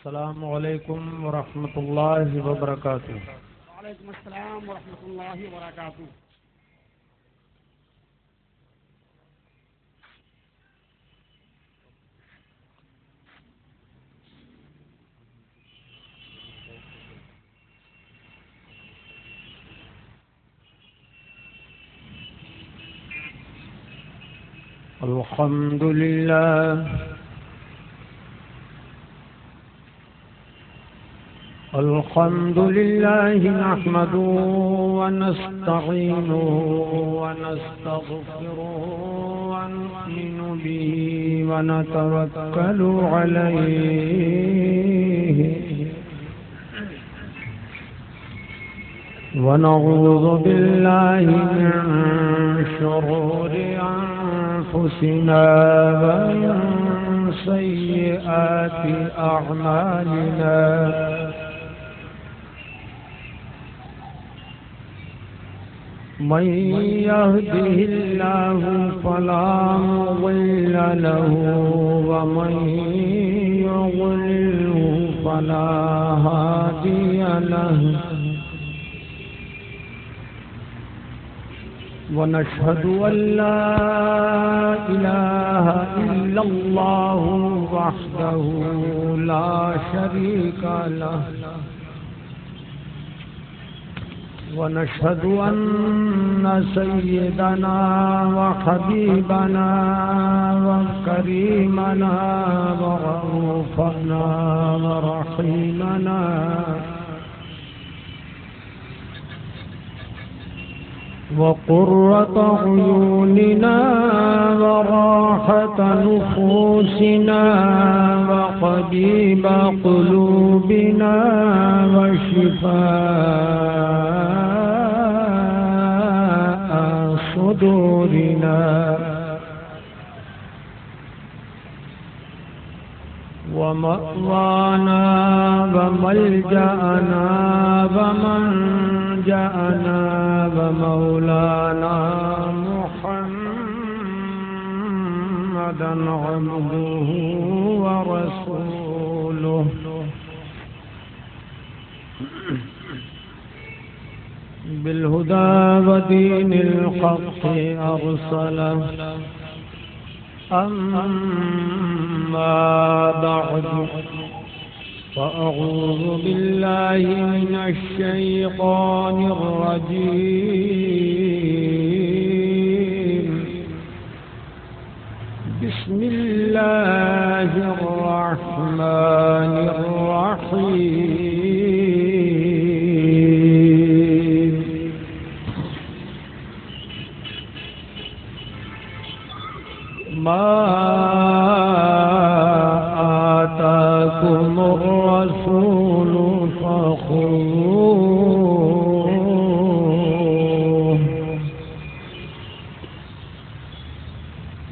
السلام علیکم ورحمۃ اللہ وبرکاتہ۔ وعلیکم السلام ورحمۃ اللہ وبرکاتہ۔ الحمد للہ الحمد للہ نحمده ونستعینه ونستغفره ونؤمن به ونتوکل علیہ ونعوذ باللہ من شرور أنفسنا ومن سيئات أعمالنا من يهده الله فلا مضل له ومن يضلل فلا هادي له ونشهد أن لا إله إلا الله وحده لا شريك له ونشهد أن سيدنا وحبيبنا وكريمنا ورؤوفنا ورحيمنا وقرة عيوننا وراحة نفوسنا وقبيب قلوبنا وشفاء صدورنا ومأوانا وملجأنا ومنجأنا ومولانا محمدا عبده ورسوله بالهدى ودين الحق أرسله أما بعد فأعوذ بالله من الشيطان الرجيم بسم الله الرحمن الرحيم ما آتاكم الرسول فخذوه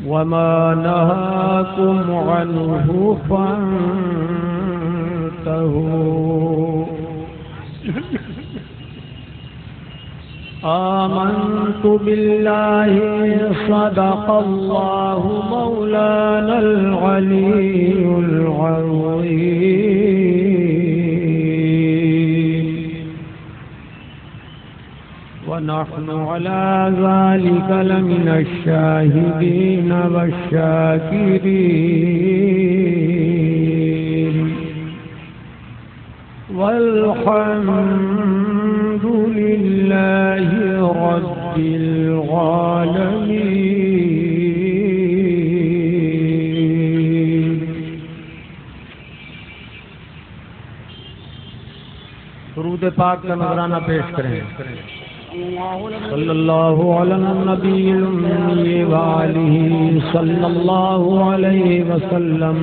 وما نهاكم عنه فانتهوا آمنت بالله صدق الله مولانا العلي العظيم ونحن على ذلك لمن الشاهدين والشاكرين والحمد لله رب العالمين۔ درود پاک کا نذرانہ پیش کریں۔ صلی اللہ علی النبی الأمی وآلہ صلی اللہ علیہ وسلم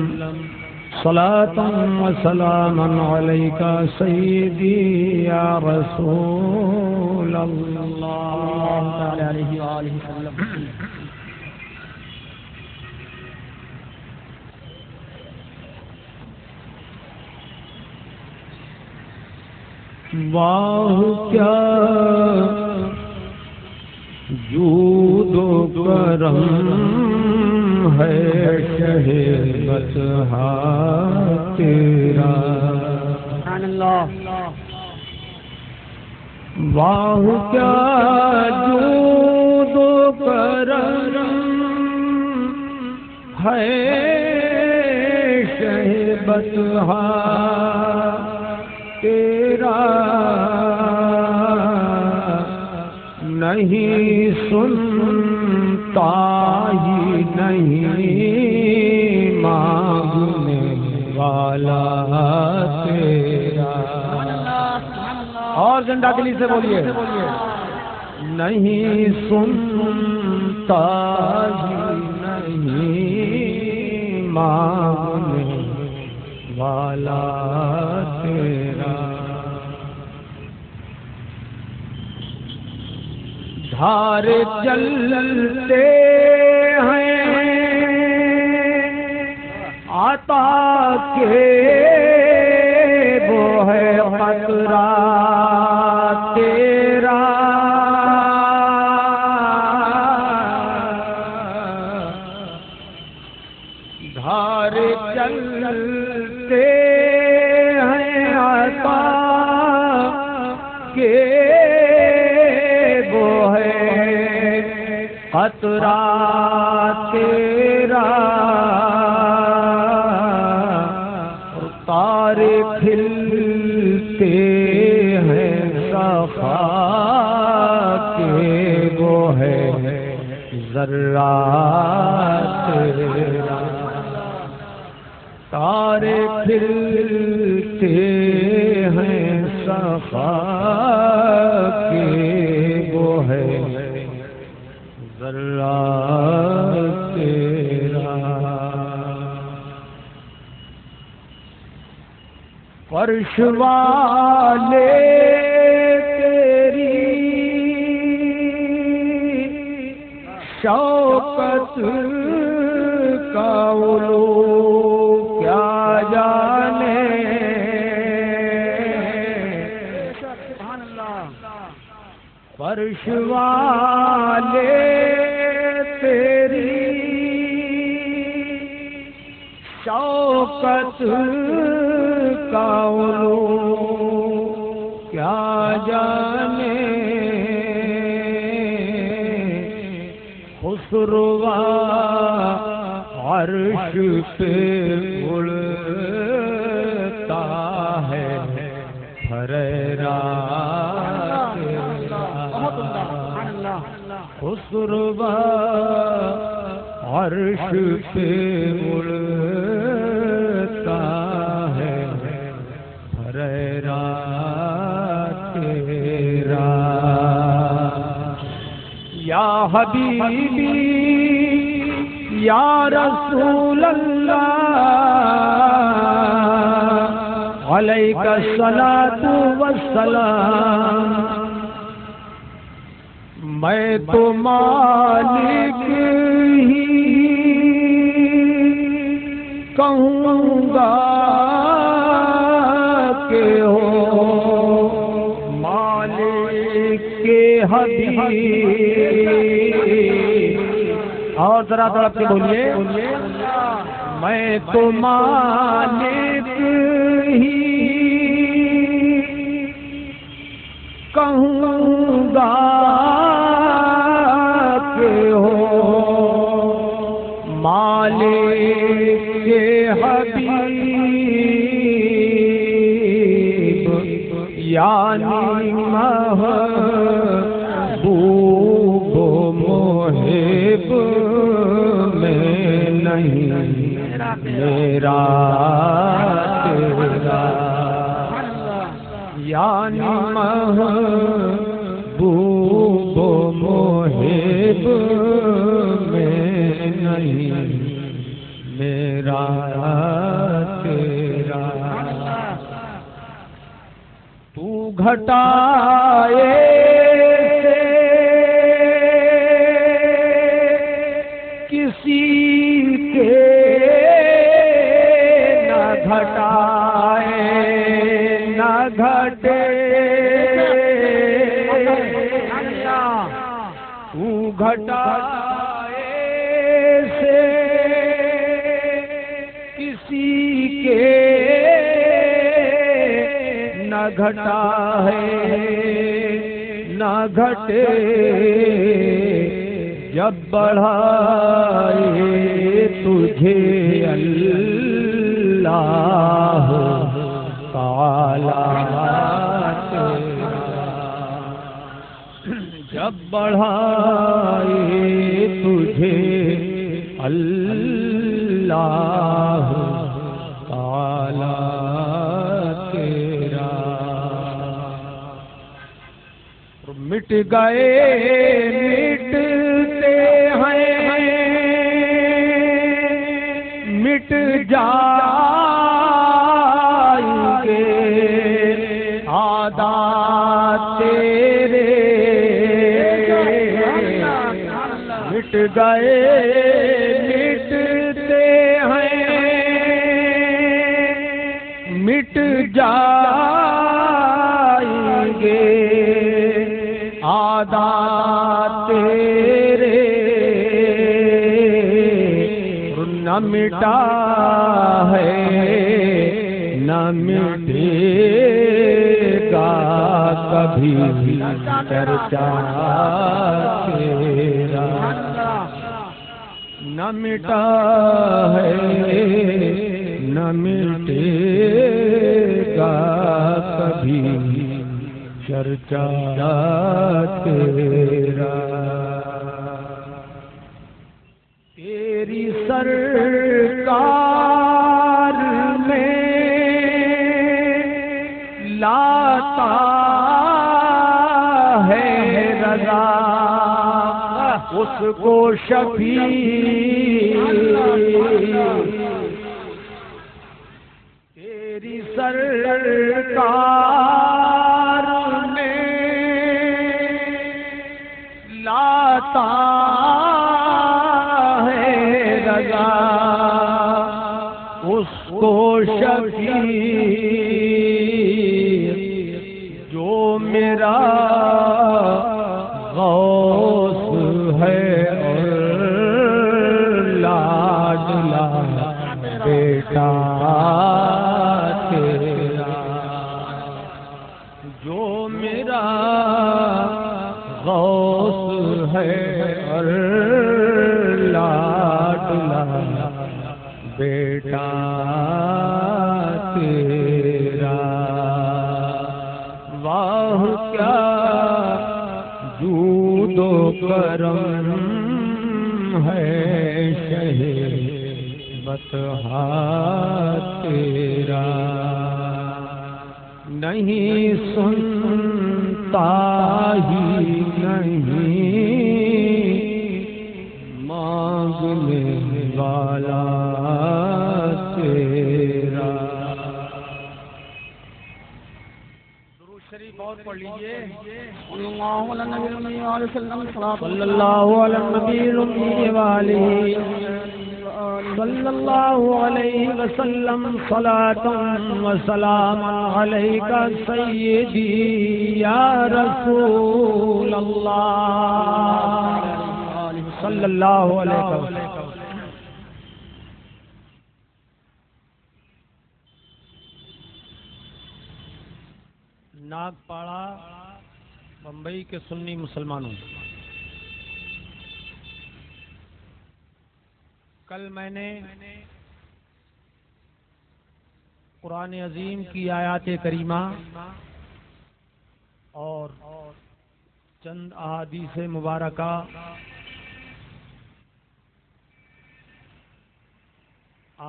صلاة وسلاما عليك سيدي يا رسول الله تعالى عليه وآله وسلم۔ واہ کیا جود و کرم ہے شہ بطحا تیرا سبحان اللہ واہ کیا جود و کرم ہے شہ بطحا تیرا نہیں سنتا ہی نہیں مانگنے والا تیرا اور زندہ دلی سے بولیے نہیں سنتا ہی نہیں مانگنے والا تیرا دھار چلتے ہیں عطا کے وہ ہے قطرہ تیرا دھار چلتے ہیں عطا کے وہ ہے قطرہ تیرا تارے کھلتے ہیں صفا کے وہ ہے ذرات تیرا تارے کھلتے ہیں صفا کے وہ ہے ذرات تیرا فرش والے تیری شوکت کا علو کیا جانے فرش والے تیری شوکت کا علو کیا جانے خسروا عرش پہ اڑتا ہے پھریرا خسروا عرش پہ اڑتا ہے پھریرا تیرا یا حبیبی یا رسول اللہ علیک الصلاۃ والسلام میں تو مالک ہی کہوں گا کہ ہو مالک کے حبیب اور ذرا تڑپ کے بولیے میں تو مالک ہی کہوں گا کہ ہو مالک کے حبیب یعنی محبوب محب میں نہیں میرا تیرا یعنی محبوب محب میں نہیں میرا تیرا تو گھٹائے کسی کے نہ گھٹائے نہ گھٹے تو گھٹائے سے گھٹا ہے نہ گھٹے جب بڑھائے تجھے اللہ تعالی جب بڑھائے تجھے اللہ تعالی تیرا مٹ گئے مٹتے ہیں مٹ جائیں گے عادات تیرے مٹ گئے مٹتے ہیں مٹ جائیں گے عادات تیرے نہ مٹا ہے نہ مٹے گا کبھی چرچا تیرا نہ مٹا ہے نہ مٹے گا کبھی چرچا تیرا تیری سرکار میں لاتا ہے رضا اس کو شفیع تیری سرکار میں لاتا ہے رضا اس کو شفیع جو میرا غوث ہے اور لاڈلا بیٹا تیرا جو میرا غوث ہے اور لاڈلا بیٹا تیرا واہ کیا جود و کرم ہے شہ بطحا تیرا نہیں سنتا ہی نہیں مانگنے والا تیرا درود شریف اور پڑھ لیجیے صلی اللہ علیہ النبی وسلم صلی اللہ علیہ النبی وآلہ صلی اللہ علیہ وسلم صلاۃ و سلام علیک سیدی یا رسول اللہ صلی اللہ علیہ وسلم. ناگپاڑا بمبئی کے سنی مسلمانوں، کل میں نے قرآن عظیم کی آیات کریمہ اور چند احادیث مبارکہ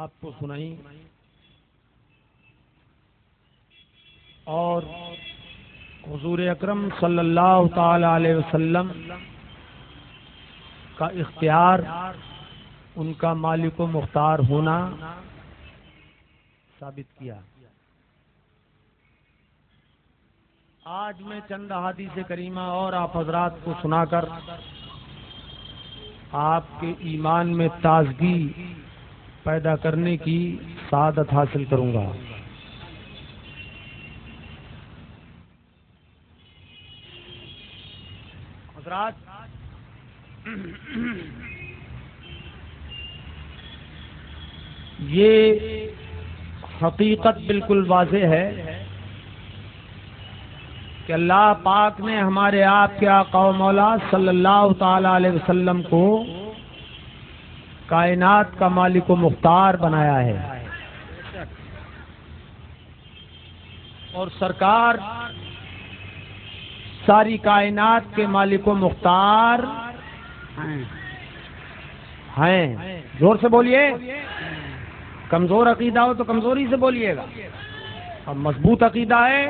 آپ کو سنائی اور حضور اکرم صلی اللہ تعالی علیہ وسلم کا اختیار، ان کا مالک و مختار ہونا ثابت کیا. آج میں چند احادیث کریمہ اور آپ حضرات کو سنا کر آپ کے ایمان میں تازگی پیدا کرنے کی سعادت حاصل کروں گا. حضرات، یہ حقیقت بالکل واضح ہے کہ اللہ پاک نے ہمارے آپ کے آقا و مولا صلی اللہ تعالی علیہ وسلم کو کائنات کا مالک و مختار بنایا ہے، اور سرکار ساری کائنات کے مالک و مختار ہیں۔ زور سے بولیے، کمزور عقیدہ ہو تو کمزوری سے بولیے گا، اور مضبوط عقیدہ ہے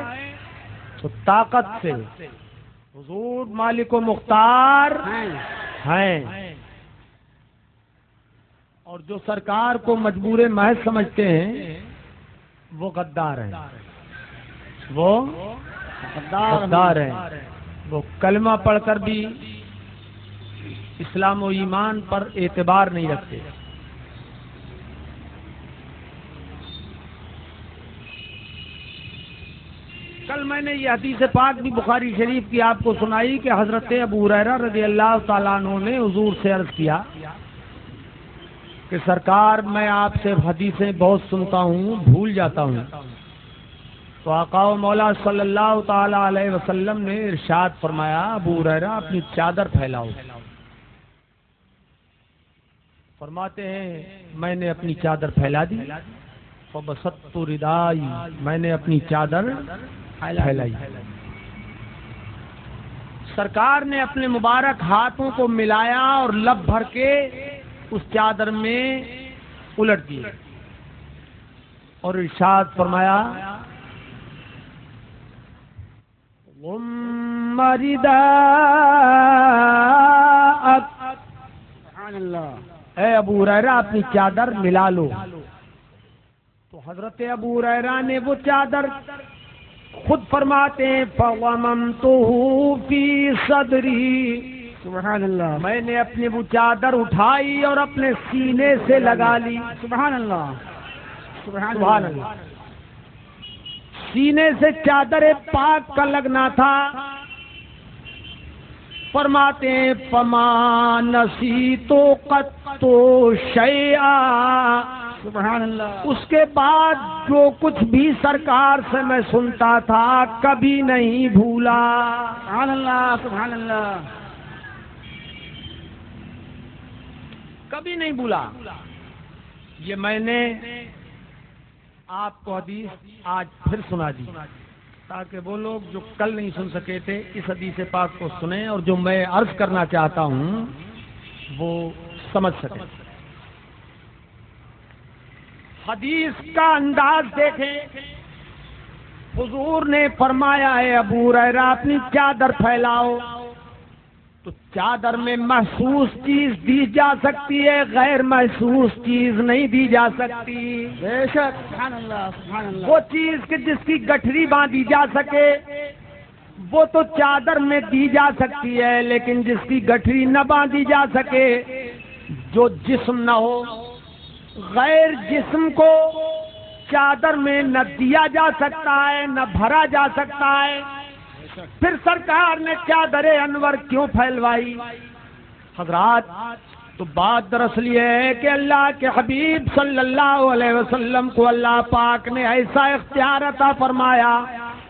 تو طاقت سے۔ حضور مالک و مختار ہیں، اور جو سرکار کو مجبور محض سمجھتے ہیں وہ غدار ہیں، وہ غدار ہیں، وہ کلمہ پڑھ کر بھی اسلام و ایمان پر اعتبار نہیں رکھتے۔ کل میں نے یہ حدیث پاک بھی بخاری شریف کی آپ کو سنائی کہ حضرت ابو ہریرہ رضی اللہ تعالیٰ عنہ نے حضور سے عرض کیا کہ سرکار میں آپ سے حدیثیں بہت سنتا ہوں، بھول جاتا ہوں۔ تو آقا و مولا صلی اللہ تعالی علیہ وسلم نے ارشاد فرمایا، ابو ہریرہ اپنی چادر پھیلاؤ۔ فرماتے ہیں میں نے اپنی چادر پھیلا دی، فبسطت ردائی، میں نے اپنی چادر پھیلائی۔ سرکار نے اپنے مبارک ہاتھوں کو ملایا اور لب بھر کے اس چادر میں الٹ دیے اور ارشاد فرمایا، غم رداءک، سبحان اللہ، اے ابو ہریرہ اپنی چادر ملا لو۔ تو حضرت ابو ہریرہ نے وہ چادر خود فرماتے ہیں فَغَمَمْتُهُ فِي صَدْرِي، سبحان اللہ، میں نے اپنی وہ چادر اٹھائی اور اپنے سینے سے لگا لی۔ سبحان اللہ، سبحان اللہ، سینے سے چادر پاک کا لگنا تھا۔ فرماتے ہیں فَمَا نَسِيتُ قَطُّ شَيْئًا، سبحان اللہ، اس کے بعد جو کچھ بھی سرکار سے میں سنتا تھا کبھی نہیں بھولا۔ سبحان اللہ، سبحان اللہ، کبھی نہیں بھولا۔ یہ میں نے آپ کو حدیث آج پھر سنا دی تاکہ وہ لوگ جو کل نہیں سن سکے تھے اس حدیث پاک کو سنیں، اور جو میں عرض کرنا چاہتا ہوں وہ سمجھ سکیں۔ حدیث کا انداز دیکھیں، حضور نے فرمایا ہے ابو ہریرہ اپنی چادر پھیلاؤ، تو چادر میں محسوس چیز دی جا سکتی ہے، غیر محسوس چیز نہیں دی جا سکتی۔ بے شک، سبحان اللہ، سبحان اللہ، وہ چیز کہ جس کی گٹھری باندھی جا سکے وہ تو چادر میں دی جا سکتی ہے، لیکن جس کی گٹھری نہ باندھی جا سکے، جو جسم نہ ہو، غیر جسم کو چادر میں نہ دیا جا سکتا ہے نہ بھرا جا سکتا ہے۔ پھر سرکار نے چادر انور کیوں پھیلوائی؟ حضرات، تو بات دراصل یہ ہے کہ اللہ کے حبیب صلی اللہ علیہ وسلم کو اللہ پاک نے ایسا اختیار عطا فرمایا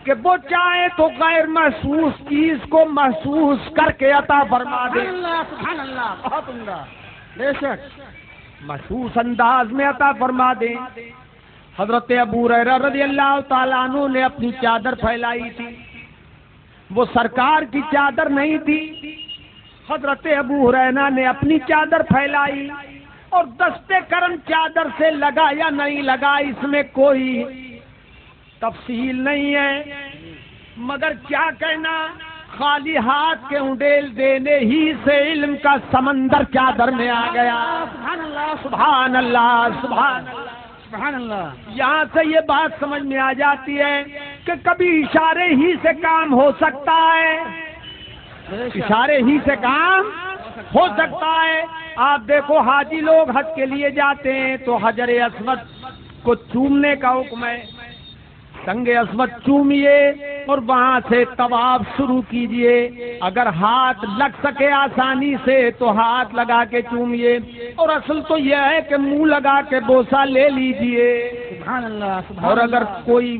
کہ وہ چاہے تو غیر محسوس چیز کو محسوس کر کے عطا فرما دے۔ سبحان اللہ، بہت عمدہ، بے شک، محسوس انداز میں عطا فرما دے۔ حضرت ابو ہریرہ رضی اللہ تعالیٰ عنہ نے اپنی چادر پھیلائی تھی، وہ سرکار کی چادر نہیں تھی۔ حضرت ابو ہریرہ نے اپنی چادر پھیلائی، اور دستے کرم چادر سے لگا یا نہیں لگا اس میں کوئی تفصیل نہیں ہے، مگر کیا کہنا، خالی ہاتھ کے انڈیل دینے ہی سے علم کا سمندر چادر میں آ گیا۔ سبحان اللہ، سبحان اللہ، سبحان اللہ، سبحان اللہ۔ یہاں سے یہ بات سمجھ میں آ جاتی ہے کہ کبھی اشارے ہی سے کام ہو سکتا ہے، اشارے ہی سے کام ہو سکتا ہے۔ آپ دیکھو حاجی لوگ حج کے لیے جاتے ہیں تو حجر اسود کو چومنے کا حکم ہے، سنگ اسود چومیے اور وہاں سے طواف شروع کیجئے، اگر ہاتھ لگ سکے آسانی سے تو ہاتھ لگا کے چومیے، اور اصل تو یہ ہے کہ منہ لگا کے بوسہ لے لیجئے۔ سبحان اللہ، اور اگر کوئی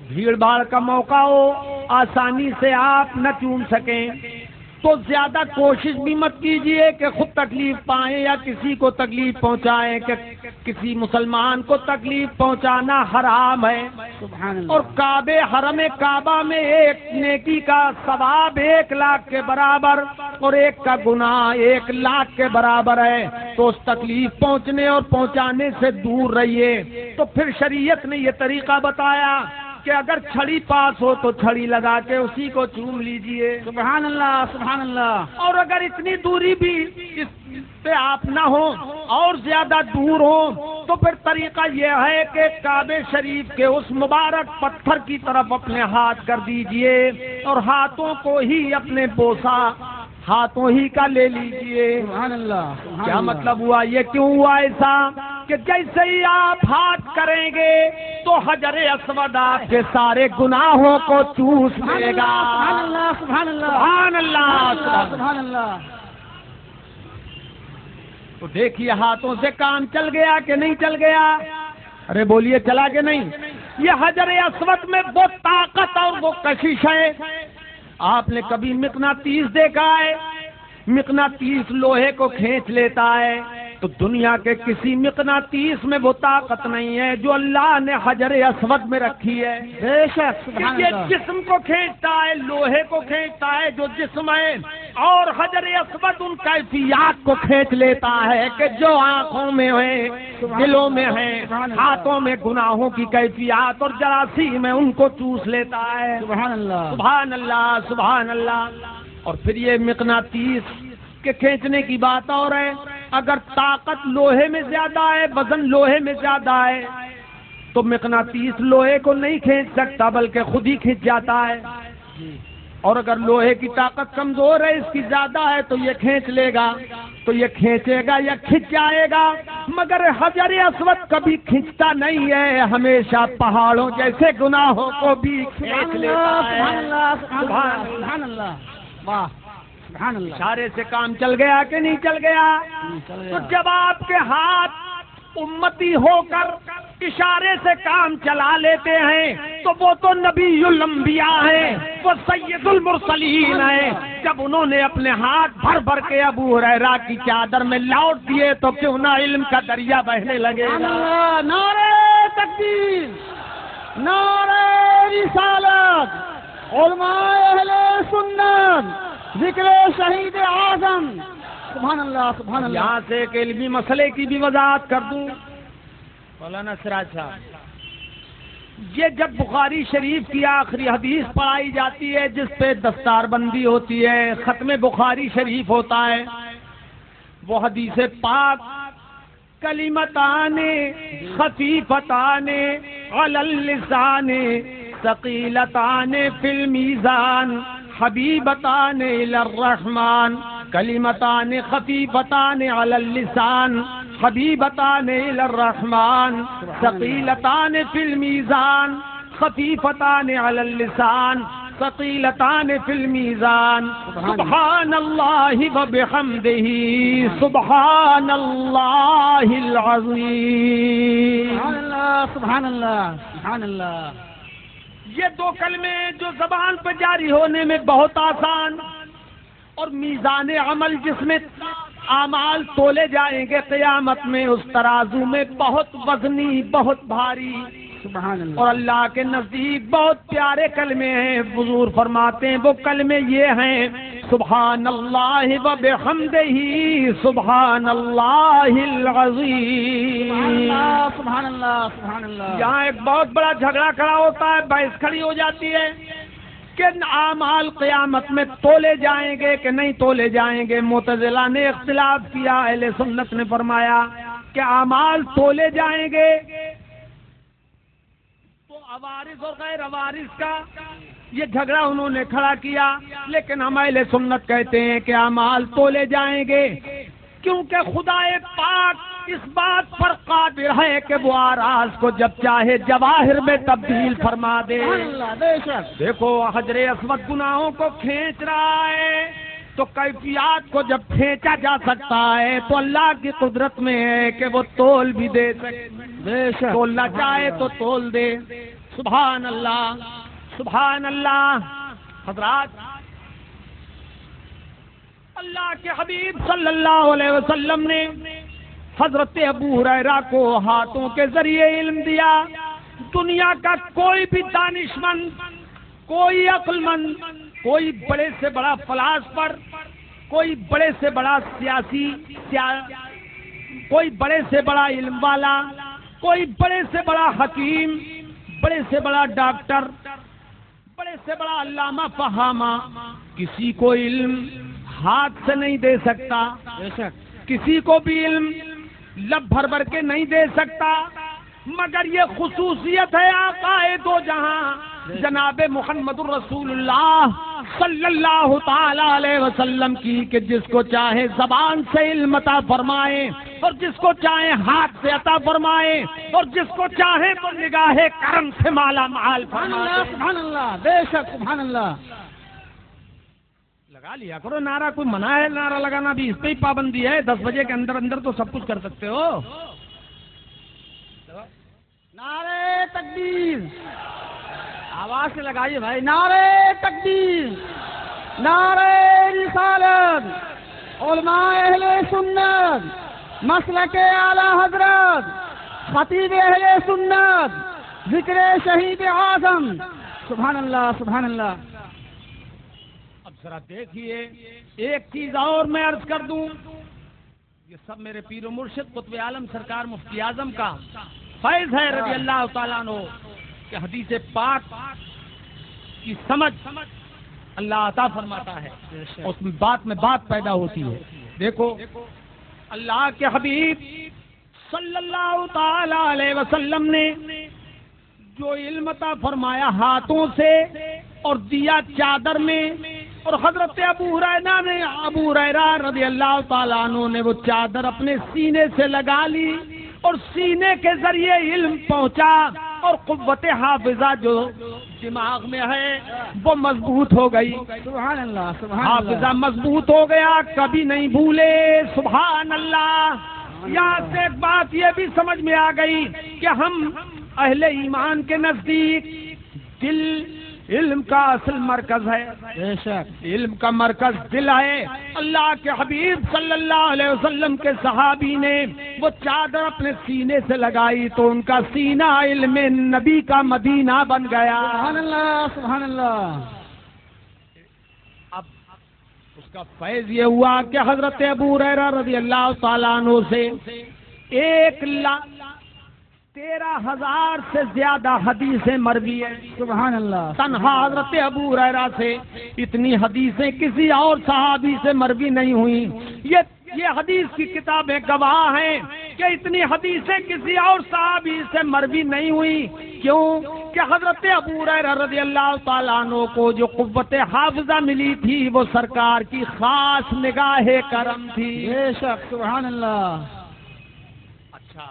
بھیڑ بھاڑ کا موقع ہو آسانی سے آپ نہ چوم سکیں تو زیادہ کوشش بھی مت کیجئے کہ خود تکلیف پائیں یا کسی کو تکلیف پہنچائیں، کہ کسی مسلمان کو تکلیف پہنچانا حرام ہے۔ سبحان اللہ۔ اور کعبے حرم کعبہ میں ایک نیکی کا ثواب 1,00,000 کے برابر اور ایک کا گناہ 1,00,000 کے برابر ہے، تو اس تکلیف پہنچنے اور پہنچانے سے دور رہیے۔ تو پھر شریعت نے یہ طریقہ بتایا کہ اگر چھڑی پاس ہو تو چھڑی لگا کے اسی کو چوم لیجئے۔ سبحان اللہ، سبحان اللہ۔ اور اگر اتنی دوری بھی اس پہ آپ نہ ہو اور زیادہ دور ہو تو پھر طریقہ یہ ہے کہ کعبے شریف کے اس مبارک پتھر کی طرف اپنے ہاتھ کر دیجئے اور ہاتھوں کو ہی اپنے بوسہ ہاتھوں ہی کا لے لیجئے۔ سبحان اللہ۔ کیا مطلب ہوا؟ یہ کیوں ہوا ایسا کہ جیسے ہی آپ ہاتھ کریں گے تو حجر اسود آپ کے سارے گناہوں کو چوس لے گا۔ سبحان اللہ، سبحان اللہ، سبحان اللہ۔ سبحان اللہ۔ تو دیکھیے ہاتھوں سے کام چل گیا کہ نہیں چل گیا؟ ارے بولیے چلا کہ نہیں؟ یہ حجر اسود میں وہ طاقت اور وہ کشش ہے۔ آپ نے کبھی مقناطیس دیکھا ہے؟ مقناطیس لوہے کو کھینچ لیتا ہے، تو دنیا کے کسی مقناطیس میں وہ طاقت نہیں ہے جو اللہ نے حجر اسود میں رکھی ہے۔ بے شک، سبحان یہ اللہ۔ جسم کو کھینچتا ہے، لوہے کو کھینچتا ہے جو جسم ہے، اور حجر اسود ان کیفیات کو کھینچ لیتا ہے کہ جو آنکھوں میں ہے، دلوں میں ہے، ہاتھوں میں گناہوں کی کیفیات اور جراثیم میں ان کو چوس لیتا ہے۔ سبحان اللہ۔ سبحان اللہ، سبحان اللہ۔ اور پھر یہ مقناطیس کے کھینچنے کی بات اور ہے، اگر طاقت لوہے میں زیادہ ہے، وزن لوہے میں زیادہ ہے، تو مقناطیس لوہے کو نہیں کھینچ سکتا بلکہ خود ہی کھینچ جاتا ہے۔ اور اگر لوہے کی طاقت کمزور ہے، اس کی زیادہ ہے، تو یہ کھینچ لے گا، تو یہ کھینچے گا یا کھنچ جائے گا، مگر حجر اسود کبھی کھنچتا نہیں ہے، ہمیشہ پہاڑوں جیسے گناہوں کو بھی کھینچ لیتا ہے۔ سبحان اللہ، سبحان اللہ، سبحان اللہ، واہ، سبحان اللہ۔ اشارے سے کام چل گیا کہ نہیں چل گیا؟ تو جب آپ کے ہاتھ امتی ہو کر اشارے سے کام چلا لیتے ہیں تو وہ تو نبی الانبیاء ہیں، وہ سید المرسلین ہیں۔ جب انہوں نے اپنے ہاتھ بھر بھر کے ابو ہریرہ کی چادر میں لوٹ دیے تو کیوں نہ علم کا دریا بہنے لگے سبحان گا؟ اللہ، نعرہ تکبیر، نعرہ رسالت، علماء اہل سنت، ذکر شہید اعظم۔ سبحان اللہ، سبحان اللہ۔ یہاں سے ایک علمی مسئلے کی بھی وضاحت کر دوں مولانا سراج صاحب، یہ جب بخاری شریف کی آخری حدیث پڑھائی جاتی ہے جس پہ دستار بندی ہوتی ہے، ختم بخاری شریف ہوتا ہے، وہ حدیث پاک کلمتان خفیفتان علی اللسان ثقیلتان فی المیزان حبیبتان الی الرحمن، کلمتان خفیفتان علی اللسان حبیبتان الی الرحمن ثقیلتان فی المیزان خفیفتان علی اللسان ثقیلتان فی المیزان سبحان اللہ و بحمدہ سبحان اللہ العظیم۔ سبحان اللہ، سبحان اللہ، سبحان اللہ۔ یہ دو کلمے جو زبان پہ جاری ہونے میں بہت آسان اور میزان عمل جس میں اعمال تولے جائیں گے قیامت میں، اس ترازو میں بہت وزنی، بہت بھاری، سبحان اللہ۔ اور اللہ کے نزدیک بہت پیارے کلمے ہیں۔ حضور فرماتے ہیں وہ کلمے یہ ہیں، سبحان اللہ و بحمدہ سبحان اللہ العظیم۔ سبحان اللہ، سبحان اللہ۔ یہاں ایک بہت بڑا جھگڑا کھڑا ہوتا ہے، بحث کھڑی ہو جاتی ہے کہ اعمال قیامت میں تولے جائیں گے کہ نہیں تولے جائیں گے۔ معتزلہ نے اختلاف کیا، اہل سنت نے فرمایا کہ اعمال تولے جائیں گے۔ تو عوارض اور غیر عوارض کا یہ جھگڑا انہوں نے کھڑا کیا، لیکن ہم اہل سنت کہتے ہیں کہ اعمال تولے جائیں گے، کیونکہ خدا پاک اس بات پر قادر ہے کہ وہ آراز کو جب چاہے جواہر میں تبدیل فرما دے۔ سبحان اللہ، بے شک۔ دیکھو حجر اسود گناہوں کو کھینچ رہا ہے، تو کیفیات کو جب کھینچا جا سکتا ہے تو اللہ کی قدرت میں ہے کہ وہ تول بھی دے سکے، بے شک۔ تولنا چاہے تو تول دے۔ سبحان اللہ، سبحان اللہ. حضرات، اللہ کے حبیب صلی اللہ علیہ وسلم نے حضرت ابو ہریرہ کو ہاتھوں کے ذریعے علم دیا. دنیا کا کوئی بھی دانشمند، کوئی عقل مند، کوئی بڑے سے بڑا فلاسفر، کوئی بڑے سے بڑا سیاسی، کوئی بڑے سے بڑا علم والا، کوئی بڑے سے بڑا حکیم، بڑے سے بڑا ڈاکٹر، بڑے سے بڑا علامہ فہامہ کسی کو علم ہاتھ سے نہیں دے سکتا. کسی کو بھی علم لب بھر بھر کے نہیں دے سکتا، مگر یہ خصوصیت ہے آقا دو جہاں جناب محمد الرسول اللہ صلی اللہ تعالی علیہ وسلم کی کہ جس کو چاہے زبان سے علم عطا فرمائے اور جس کو چاہے ہاتھ سے عطا فرمائے اور جس کو چاہے تو نگاہ کرم سے مالا مال فرمائے. سبحان اللہ، بے شک سبحان اللہ. لگا لیا کرو نعرہ، کوئی منع ہے نعرہ لگانا؟ بھی اس پہ ہی پابندی ہے، 10 بجے کے اندر اندر تو سب کچھ کر سکتے ہو. نعرے تکبیر، آواز سے لگائیے بھائی. نعرے تکبیر، نعرے رسالت، علماء اہل سنت، مسلک اعلی حضرت، خطیب اہل سنت، ذکر شہید اعظم. سبحان اللہ سبحان اللہ. اب ذرا دیکھیے، ایک چیز اور میں عرض کر دوں، یہ سب میرے پیر و مرشد قطب عالم سرکار مفتی اعظم کا فیض ہے رضی اللہ تعالیٰ عنہ کہ حدیث پاک کی سمجھ اللہ عطا فرماتا ہے، اس میں بات پیدا ہوتی ہے. دیکھو، اللہ کے حبیب صلی اللہ تعالی علیہ وسلم نے جو علم عطا فرمایا ہاتھوں سے اور دیا چادر میں، اور حضرت ابو ہریرہ رضی اللہ تعالیٰ عنہ نے وہ چادر اپنے سینے سے لگا لی اور سینے کے ذریعے علم پہنچا، اور قوت حافظہ جو دماغ میں ہے وہ مضبوط ہو گئی. سبحان اللہ سبحان حافظہ اللہ. مضبوط ہو گیا، کبھی نہیں بھولے. سبحان اللہ. یہاں سے ایک بات یہ بھی سمجھ میں آ گئی کہ ہم اہل ایمان کے نزدیک دل علم کا اصل مرکز ہے. بے شک علم کا مرکز دل ہے. اللہ کے حبیب صلی اللہ علیہ وسلم کے صحابی نے وہ چادر اپنے سینے سے لگائی تو ان کا سینہ علم نبی کا مدینہ بن گیا. سبحان اللہ سبحان اللہ. اب اس کا فیض یہ ہوا کہ حضرت ابو ہریرہ رضی اللہ تعالیٰ عنہ سے 1,13,000 سے زیادہ حدیثیں مروی ہیں. سبحان اللہ. تنہا حضرت ابو ہریرہ سے اتنی حدیثیں کسی اور صحابی سے مروی نہیں ہوئی. یہ حدیث کی کتابیں گواہ ہیں کہ اتنی حدیثیں کسی اور صحابی سے مروی نہیں ہوئی. کیوں کہ حضرت ابو ہریرہ رضی اللہ تعالیٰ عنہ کو جو قوت حافظہ ملی تھی وہ سرکار کی خاص نگاہ کرم تھی. بے شک سبحان اللہ. اچھا،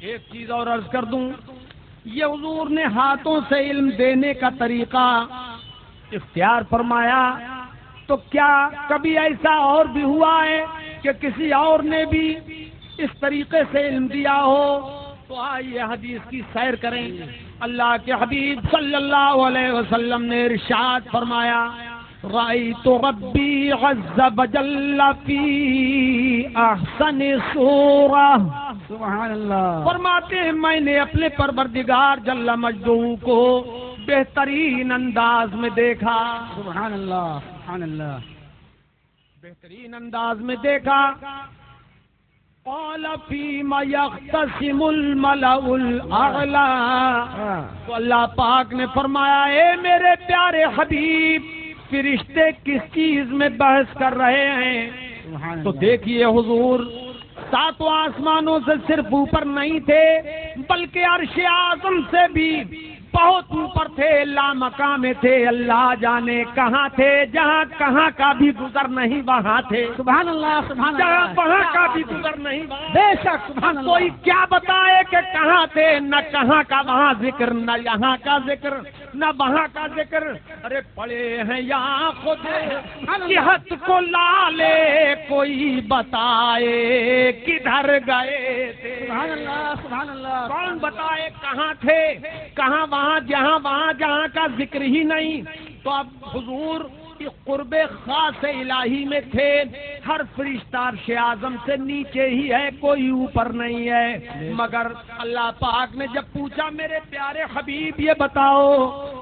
ایک چیز اور عرض کر دوں، یہ حضور نے ہاتھوں سے علم دینے کا طریقہ اختیار فرمایا تو کیا کبھی ایسا اور بھی ہوا ہے کہ کسی اور نے بھی اس طریقے سے علم دیا ہو؟ تو آئیے حدیث کی سیر کریں. اللہ کے حبیب صلی اللہ علیہ وسلم نے ارشاد فرمایا، رأیت ربی عز وجل فی احسن صورہ. سبحان اللہ. فرماتے ہیں میں نے اپنے پروردگار جل مجدہ کو بہترین انداز میں دیکھا. سبحان اللہ سبحان اللہ. بہترین انداز میں دیکھا. قال فیما یختصم الملأ الاعلی. تو اللہ پاک نے فرمایا، اے میرے پیارے حبیب، فرشتے کس چیز میں بحث کر رہے ہیں؟ تو دیکھیے حضور 7 آسمانوں سے صرف اوپر نہیں تھے بلکہ عرش اعظم سے بھی بہت اوپر تھے، لامقام تھے. اللہ جانے کہاں تھے، جہاں کہاں کا بھی گزر نہیں وہاں تھے. سبحان اللہ سبحان جہاں اللہ. وہاں کا بھی گزر نہیں وہاں. بے شک سبحان اللہ. کوئی کیا بتائے کہ کہاں تھے، نہ کہاں کا وہاں ذکر، نہ یہاں کا ذکر. نہ وہاں کا ذکر. ارے پڑے ہیں یہاں خود جہت کو لالے کوئی بتائے کدھر گئے تھے. سبحان اللہ سبحان اللہ. کون بتائے کہاں تھے, کہاں وہاں جہاں کا ذکر ہی نہیں. تو اب حضور کی قرب خاص الہی میں تھے. ہر فرشتہ عرش اعظم سے نیچے ہی ہے, کوئی اوپر نہیں ہے. مگر اللہ پاک نے جب پوچھا میرے پیارے حبیب یہ بتاؤ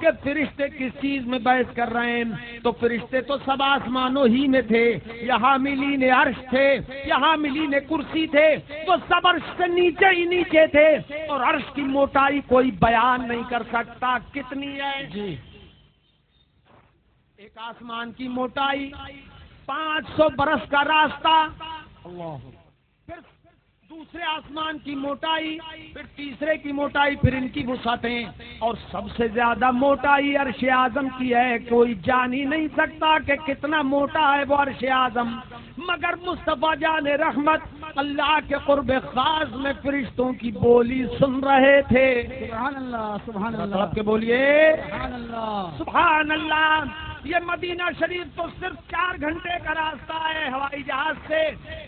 کہ فرشتے کس چیز میں بحث کر رہے ہیں, تو فرشتے تو سب آسمانوں ہی میں تھے. یہاں ملین عرش تھے, یہاں ملین کرسی تھے, تو سب عرش سے نیچے ہی نیچے تھے. اور عرش کی موٹائی کوئی بیان نہیں کر سکتا کتنی ہے. جی ایک آسمان کی موٹائی 500 برس کا راستہ, پھر دوسرے آسمان کی موٹائی, پھر تیسرے کی موٹائی, پھر ان کی وسعتیں, اور سب سے زیادہ موٹائی عرش اعظم کی ہے. کوئی جان ہی نہیں سکتا کہ کتنا موٹا ہے وہ عرش اعظم. مگر مصطفیٰ جان رحمت اللہ کے قرب خاص میں فرشتوں کی بولی سن رہے تھے. سبحان اللہ سبحان اللہ. کے بولیے سبحان اللہ سبحان اللہ. یہ مدینہ شریف تو صرف 4 گھنٹے کا راستہ ہے ہوائی جہاز سے.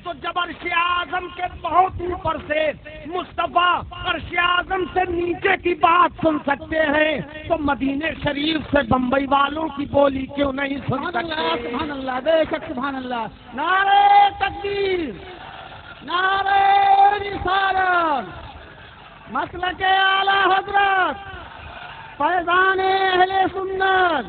تو جب عرش اعظم کے بہت اوپر سے مصطفیٰ عرش اعظم سے نیچے کی بات سن سکتے ہیں, تو مدینہ شریف سے بمبئی والوں کی بولی کیوں نہیں سن سبحان اللہ سکتے؟ سبحان اللہ. بے شک سبحان اللہ. نعرہ تکبیر, نعرہ رسالت, مسلک اعلی حضرت, فیضان اہل سنت.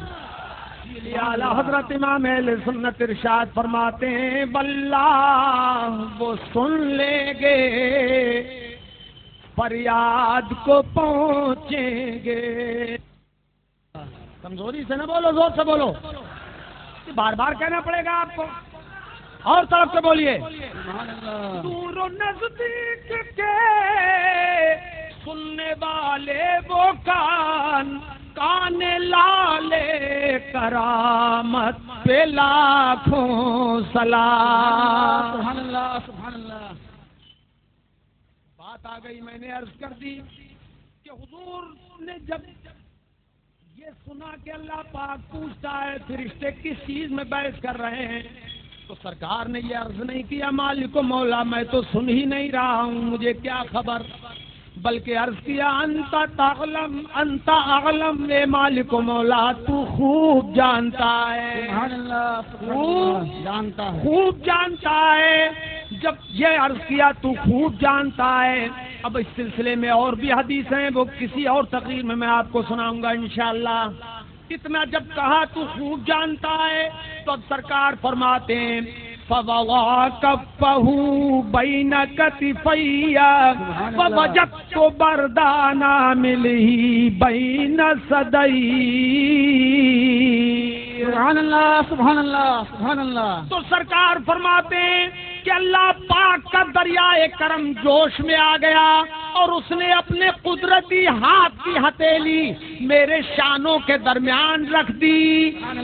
اعلیٰ حضرت امام اہل سنت ارشاد فرماتے ہیں واللہ وہ سن لیں گے, فریاد کو پہنچیں گے. کمزوری سے نہ بولو, زور سے بولو, بار بار کہنا پڑے گا آپ کو. اور طرف سے بولیے دور و نزدیک کے سننے والے وہ کان لالے کرامت پہ لاکھوں سلام. سبحان اللہ سبحان اللہ. بات آ گئی, میں نے عرض کر دی کہ حضور نے جب یہ سنا کہ اللہ پاک پوچھتا ہے فرشتے کس چیز میں بحث کر رہے ہیں, تو سرکار نے یہ عرض نہیں کیا مالک و مولا میں تو سن ہی نہیں رہا ہوں, مجھے کیا خبر, بلکہ عرض کیا انت تعلم انت اعلم, اے مالک و مولا تو خوب جانتا ہے. سبحان اللہ سبحان اللہ. جانتا ہے, خوب جانتا ہے. جب یہ عرض کیا تو خوب جانتا ہے, اب اس سلسلے میں اور بھی حدیث ہیں, وہ کسی اور تقریر میں آپ کو سناؤں گا انشاءاللہ. اتنا جب کہا تو خوب جانتا ہے, تو اب سرکار فرماتے ہیں فَوَضَعَ كَفَّهُ بَيْنَ كَتِفَيَّ وَوَجَدْتُ بَرْدَانَ مِلْهِ بَيْنَ صَدَيْهِ. سبحان اللہ سبحان اللہ سبحان اللہ. تو سرکار فرماتے ہیں کہ اللہ پاک کا دریائے کرم جوش میں آ گیا, اور اس نے اپنے قدرتی ہاتھ کی ہتھیلی میرے شانوں کے درمیان رکھ دی.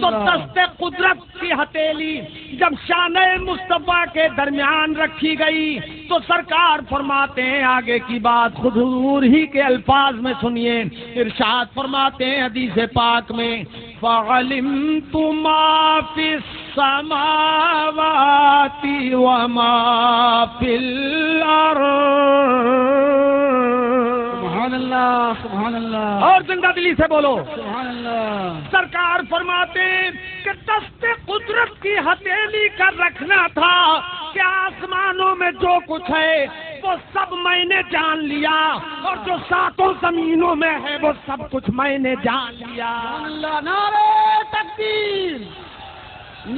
تو دست قدرت کی ہتھیلی جب شانہ مصطفیٰ کے درمیان رکھی گئی, تو سرکار فرماتے ہیں آگے کی بات خود حضور ہی کے الفاظ میں سنیے. ارشاد فرماتے ہیں حدیث پاک میں فَعَلِمْتُ مَا فِي السَّمَاوَاتِ وَمَا فِي الْأَرْضِ. سبحان اللہ سبحان اللہ. اور زندہ دلی سے بولو سبحان اللہ. سرکار فرماتے ہیں کہ دست قدرت کی ہتھیلی کا رکھنا تھا کہ آسمانوں میں جو کچھ ہے وہ سب میں نے جان لیا, اور جو 7 زمینوں میں ہے وہ سب کچھ میں نے جان لیا. سبحان اللہ. نعرہ تکبیر,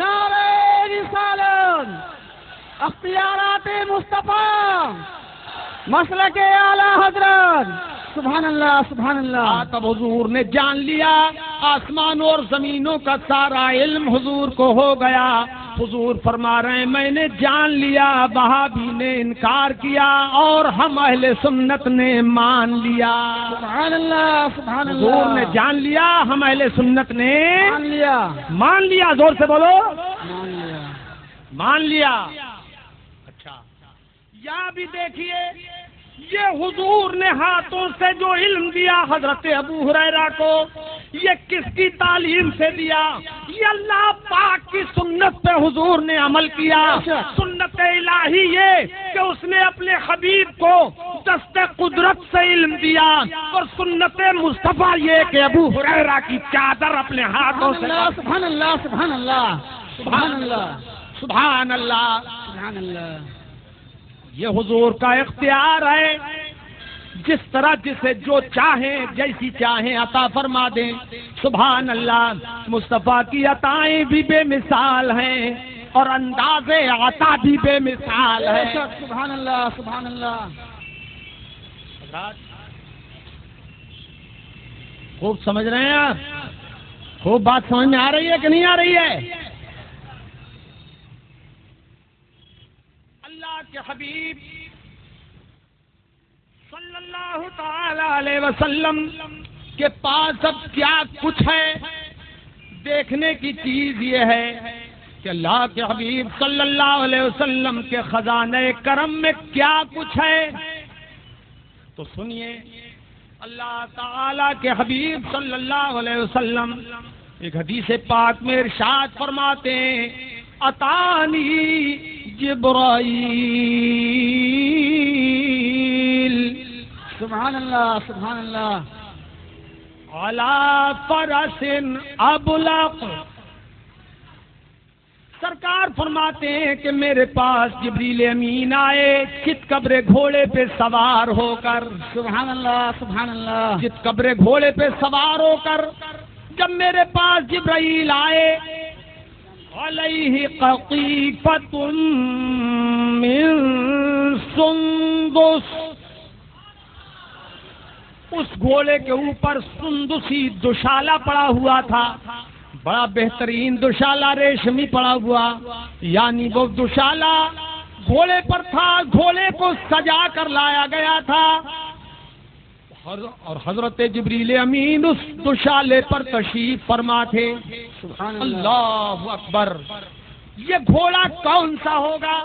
نعرہ رسالت, اختیارات مصطفیٰ, مسلک اعلی حضرت. سبحان اللہ سبحان اللہ. تب حضور نے جان لیا, آسمانوں اور زمینوں کا سارا علم حضور کو ہو گیا. حضور فرما رہے ہیں میں نے جان لیا, وہابی نے انکار کیا اور ہم اہل سنت نے مان لیا. سبحان اللہ سبحان اللہ. حضور نے جان لیا, ہم اہل سنت نے مان لیا. مان لیا. زور سے بولو مان لیا. مان لیا. اچھا یہاں بھی دیکھیے, یہ حضور نے ہاتھوں سے جو علم دیا حضرت ابو ہریرہ کو, یہ کس کی تعلیم سے دیا؟ یہ اللہ پاک کی سنت پہ حضور نے عمل کیا. سنت الہی یہ کہ اس نے اپنے حبیب کو دست قدرت سے علم دیا، اور سنت مصطفیٰ یہ کہ ابو ہریرہ کی چادر اپنے ہاتھوں سے. سبحان اللہ سبحان اللہ سبحان اللہ سبحان اللہ سبحان اللہ. یہ حضور کا اختیار ہے، جس طرح جسے جو چاہیں جیسی چاہیں عطا فرما دیں. سبحان اللہ. مصطفیٰ کی عطائیں بھی بے مثال ہیں اور انداز عطا بھی بے مثال ہے. سبحان اللہ سبحان اللہ. خوب سمجھ رہے ہیں آپ؟ خوب بات سمجھ میں آ رہی ہے کہ نہیں آ رہی ہے؟ اللہ کے حبیب صلی اللہ تعالی علیہ وسلم کے پاس اب کیا کچھ ہے؟ دیکھنے کی چیز یہ ہے کہ اللہ کے حبیب صلی اللہ علیہ وسلم کے خزانہ کرم میں کیا کچھ ہے. تو سنیے، اللہ تعالی کے حبیب صلی اللہ علیہ وسلم ایک حدیث پاک میں ارشاد فرماتے ہیں، اتانی جبرائیل. سبحان اللہ سبحان اللہ. علی فرس ابلق. سرکار فرماتے ہیں کہ میرے پاس جبریل امین آئے چت قبر گھوڑے پہ سوار ہو کر. سبحان اللہ سبحان اللہ. چت قبر گھوڑے پہ سوار ہو کر جب میرے پاس جبرائیل آئے، علیہ قطیفۃ من سندس. اس گھوڑے کے اوپر سندسی دوشالہ پڑا ہوا تھا، بڑا بہترین دوشالہ ریشمی پڑا ہوا، یعنی وہ دوشالہ گھوڑے پر تھا، گھوڑے کو سجا کر لایا گیا تھا، اور حضرت جبریل امین اس دوشالے پر تشریف فرما تھے. سبحان اللہ اکبر. یہ گھوڑا کون سا ہوگا؟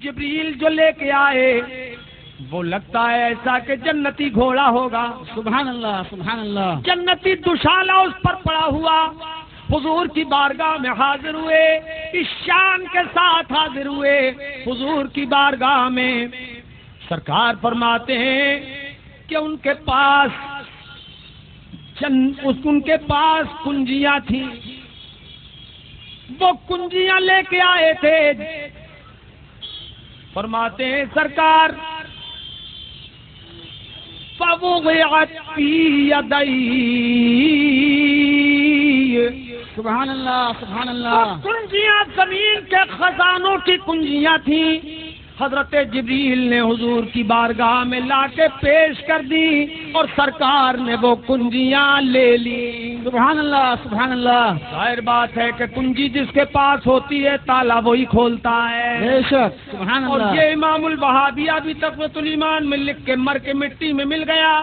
جبریل جو لے کے آئے وہ لگتا ہے ایسا کہ جنتی گھوڑا ہوگا. سبحان اللہ سبحان اللہ. جنتی دوشالہ اس پر پڑا ہوا. حضور کی بارگاہ میں حاضر ہوئے، اس شان کے ساتھ حاضر ہوئے حضور کی بارگاہ میں. سرکار فرماتے ہیں کہ ان کے پاس کنجیاں تھیں، وہ کنجیاں لے کے آئے تھے. فرماتے ہیں سرکار فوضعت فی یدی. سبحان اللہ سبحان اللہ. کنجیاں زمین کے خزانوں کی کنجیاں تھیں، حضرت جبریل نے حضور کی بارگاہ میں لا کے پیش کر دی اور سرکار نے وہ کنجیاں لے لی. سبحان اللہ سبحان اللہ. ظاہر بات ہے کہ کنجی جس کے پاس ہوتی ہے تالا وہی کھولتا ہے. بے شک سبحان اور اللہ. یہ امام الوہابیہ بھی تقویۃ الایمان میں لکھ کے مر کے مٹی میں مل گیا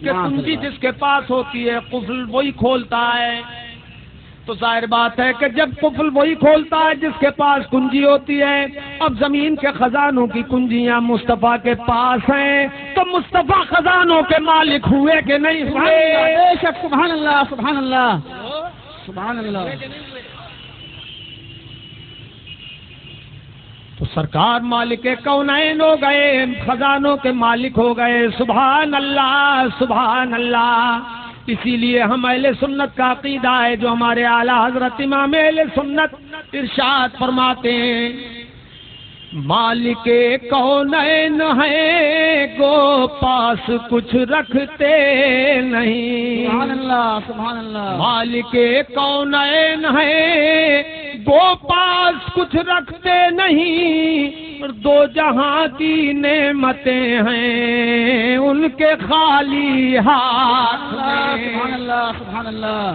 کہ کنجی جس کے پاس ہوتی ہے قفل وہی کھولتا ہے. تو ظاہر بات ہے کہ جب قفل وہی کھولتا ہے جس کے پاس کنجی ہوتی ہے. اب زمین کے خزانوں کی کنجیاں مصطفیٰ کے پاس ہیں، تو مصطفیٰ خزانوں کے مالک ہوئے کہ نہیں ہوئے؟ بے شک سبحان اللہ سبحان اللہ سبحان اللہ. تو سرکار مالک کونین ہو گئے، خزانوں کے مالک ہو گئے. سبحان اللہ سبحان اللہ. اسی لیے ہم اہل سنت کا عقیدہ ہے جو ہمارے اعلیٰ حضرت امام اہل سنت ارشاد فرماتے ہیں، مالک کونین ہے گو پاس کچھ رکھتے نہیں. سبحان اللہ سبحان اللہ. مالک کونین ہے گو پاس کچھ رکھتے نہیں، دو جہاں کی نعمتیں ہیں ان کے خالی ہاتھ میں. سبحان اللہ سبحان اللہ.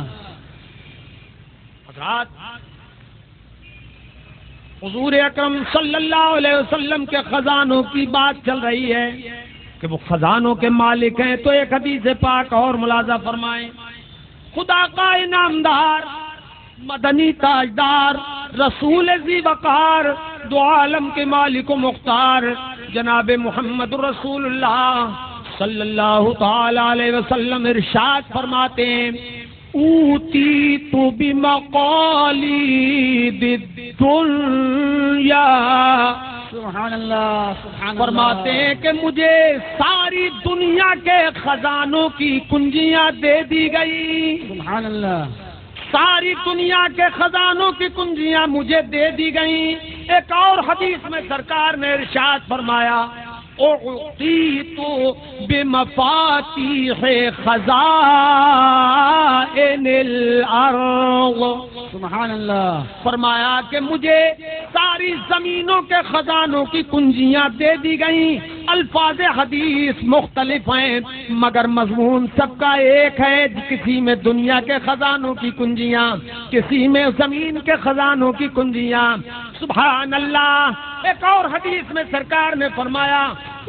حضور اکرم صلی اللہ علیہ وسلم کے خزانوں کی بات چل رہی ہے کہ وہ خزانوں کے مالک ہیں، تو ایک حدیث پاک اور ملاحظہ فرمائیں. خدا کا انعامدار، مدنی تاجدار، رسول ذی وقار، دو عالم کے مالک و مختار جناب محمد رسول اللہ صلی اللہ تعالی علیہ وسلم ارشاد فرماتے ہیں اوتیت بمقالید الدنیا، سبحان اللہ سبحان فرماتے ہیں کہ مجھے ساری دنیا کے خزانوں کی کنجیاں دے دی گئی، سبحان اللہ ساری دنیا کے خزانوں کی کنجیاں مجھے دے دی گئیں۔ ایک اور حدیث میں سرکار نے ارشاد فرمایا اعطیت بمفاتیح خزائن الارض، سبحان اللہ فرمایا کہ مجھے ساری زمینوں کے خزانوں کی کنجیاں دے دی گئیں۔ الفاظ حدیث مختلف ہیں مگر مضمون سب کا ایک ہے، کسی میں دنیا کے خزانوں کی کنجیاں، کسی میں زمین کے خزانوں کی کنجیاں۔ سبحان اللہ۔ ایک اور حدیث میں سرکار نے فرمایا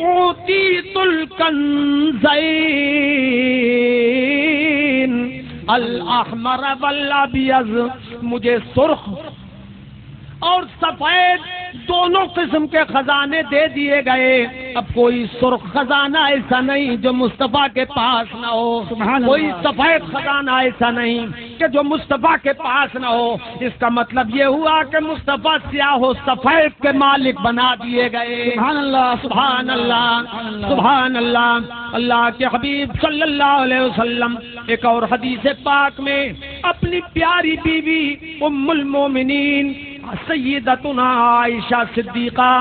اوتیت الکنزین الاحمر والابیض، مجھے سرخ اور سفید دونوں قسم کے خزانے دے دیے گئے۔ اب کوئی سرخ خزانہ ایسا نہیں جو مصطفیٰ کے پاس نہ ہو، کوئی سفید خزانہ ایسا نہیں کہ جو مصطفیٰ کے پاس نہ ہو۔ اس کا مطلب یہ ہوا کہ مصطفیٰ سیاہ و سفید کے مالک بنا دیے گئے۔ سبحان اللہ سبحان اللہ سبحان اللہ۔ اللہ کے حبیب صلی اللہ علیہ وسلم ایک اور حدیث پاک میں اپنی پیاری بیوی ام المومنین سیدتنا عائشہ صدیقہ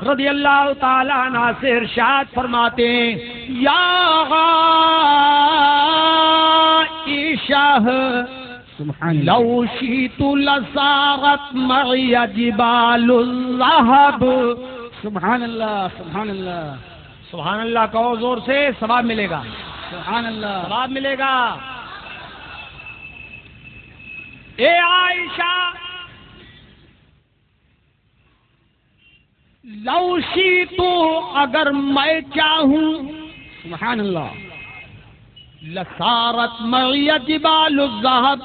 رضی اللہ تعالی عنہ سے ارشاد فرماتے ہیں یا عائشہ لو شئت لصاغت معی جبال الذهب، سبحان اللہ سبحان اللہ سبحان اللہ کہو زور سے، ثواب ملے گا، سبحان اللہ ثواب ملے گا۔ اے عائشہ لو شئت، اگر میں چاہوں، سبحان اللہ لصارت معی جبال الذهب،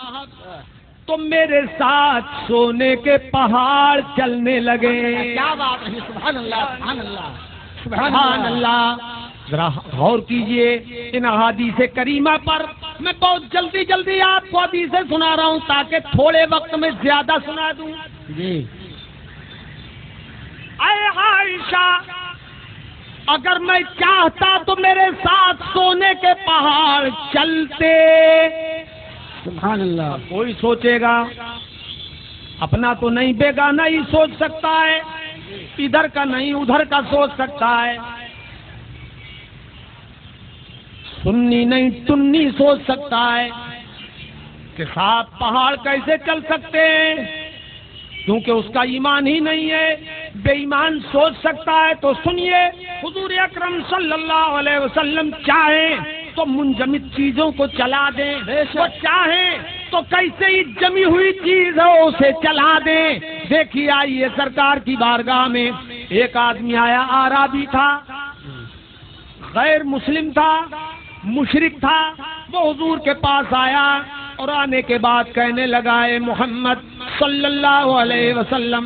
تو میرے ساتھ سونے کے پہاڑ چلنے لگے۔ کیا بات ہے، سبحان اللہ سبحان اللہ سبحان اللہ۔ ذرا غور کیجئے ان احادیث کریمہ پر۔ میں بہت جلدی جلدی آپ کو حدیثیں سنا رہا ہوں تاکہ تھوڑے وقت میں زیادہ سنا دوں۔ جی اے عائشہ اگر میں چاہتا تو میرے ساتھ سونے کے پہاڑ چلتے۔ سبحان اللہ کوئی سوچے گا اپنا تو نہیں، بیگانہ ہی سوچ سکتا ہے، ادھر کا نہیں ادھر کا سوچ سکتا ہے، سنی نہیں تنی سوچ سکتا ہے کہ ساتھ پہاڑ کیسے چل سکتے ہیں، کیونکہ اس کا ایمان ہی نہیں ہے۔ بے ایمان سوچ سکتا ہے تو سنیے، حضور اکرم صلی اللہ علیہ وسلم چاہیں تو منجمد چیزوں کو چلا دیں، وہ چاہیں تو کیسے ہی جمی ہوئی چیز ہو اسے چلا دیں۔ دیکھیے آئیے سرکار کی بارگاہ میں ایک آدمی آیا، اعرابی تھا، غیر مسلم تھا، مشرک تھا، وہ حضور کے پاس آیا اور آنے کے بعد کہنے لگا اے محمد صلی اللہ علیہ وسلم،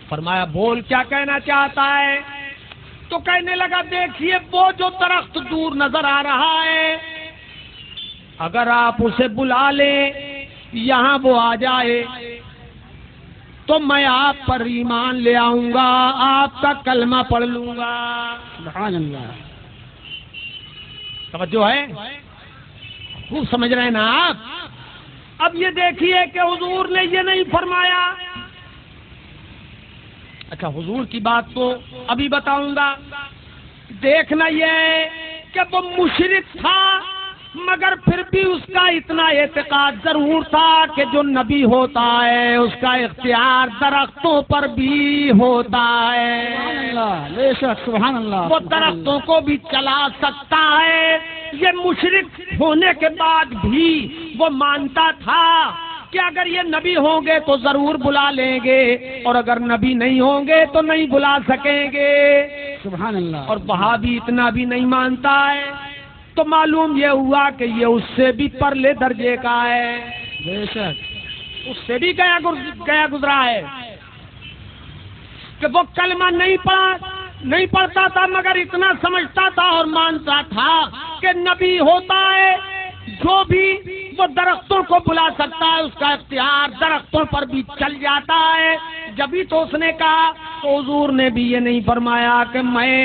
فرمایا بول کیا کہنا چاہتا ہے؟ تو کہنے لگا دیکھیے وہ جو درخت دور نظر آ رہا ہے، اگر آپ اسے بلا لیں یہاں وہ آ جائے تو میں آپ پر ایمان لے آؤں گا، آپ کا کلمہ پڑھ لوں گا۔ سبحان اللہ توجہ ہے، خوب سمجھ رہے ہیں نا آپ؟ اب یہ دیکھیے کہ حضور نے یہ نہیں فرمایا، اچھا حضور کی بات تو ابھی بتاؤں گا، دیکھنا یہ ہے کہ وہ مشرک تھا مگر پھر بھی اس کا اتنا اعتقاد ضرور تھا کہ جو نبی ہوتا ہے اس کا اختیار درختوں پر بھی ہوتا ہے، بے شک سبحان اللہ وہ درختوں کو بھی چلا سکتا ہے۔ یہ مشرک ہونے کے بعد بھی وہ مانتا تھا کہ اگر یہ نبی ہوں گے تو ضرور بلا لیں گے اور اگر نبی نہیں ہوں گے تو نہیں بلا سکیں گے۔ سبحان اللہ اور وہاں بھی اتنا بھی نہیں مانتا ہے تو معلوم یہ ہوا کہ یہ اس سے بھی پرلے درجے کا ہے، بے شک اس سے بھی گیا گزرا ہے کہ وہ کلمہ نہیں پڑھا نہیں پڑھتا تھا مگر اتنا سمجھتا تھا اور مانتا تھا کہ نبی ہوتا ہے جو بھی وہ درختوں کو بلا سکتا ہے، اس کا اختیار درختوں پر بھی چل جاتا ہے۔ جبھی تو اس نے کہا تو حضور نے بھی یہ نہیں فرمایا کہ میں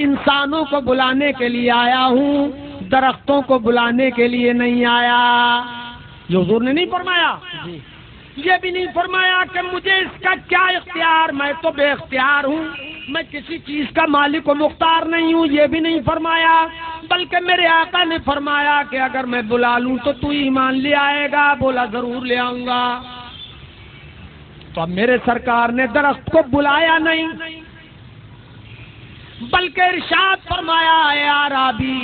انسانوں کو بلانے کے لیے آیا ہوں، درختوں کو بلانے کے لیے نہیں آیا۔ یہ حضور نے نہیں فرمایا۔ یہ بھی نہیں فرمایا کہ مجھے اس کا کیا اختیار، میں تو بے اختیار ہوں، میں کسی چیز کا مالک و مختار نہیں ہوں، یہ بھی نہیں فرمایا، بلکہ میرے آقا نے فرمایا کہ اگر میں بلا لوں تو تو ایمان لے آئے گا؟ بولا ضرور لے آؤں گا۔ تو اب میرے سرکار نے درخت کو بلایا نہیں بلکہ ارشاد فرمایا اے عربی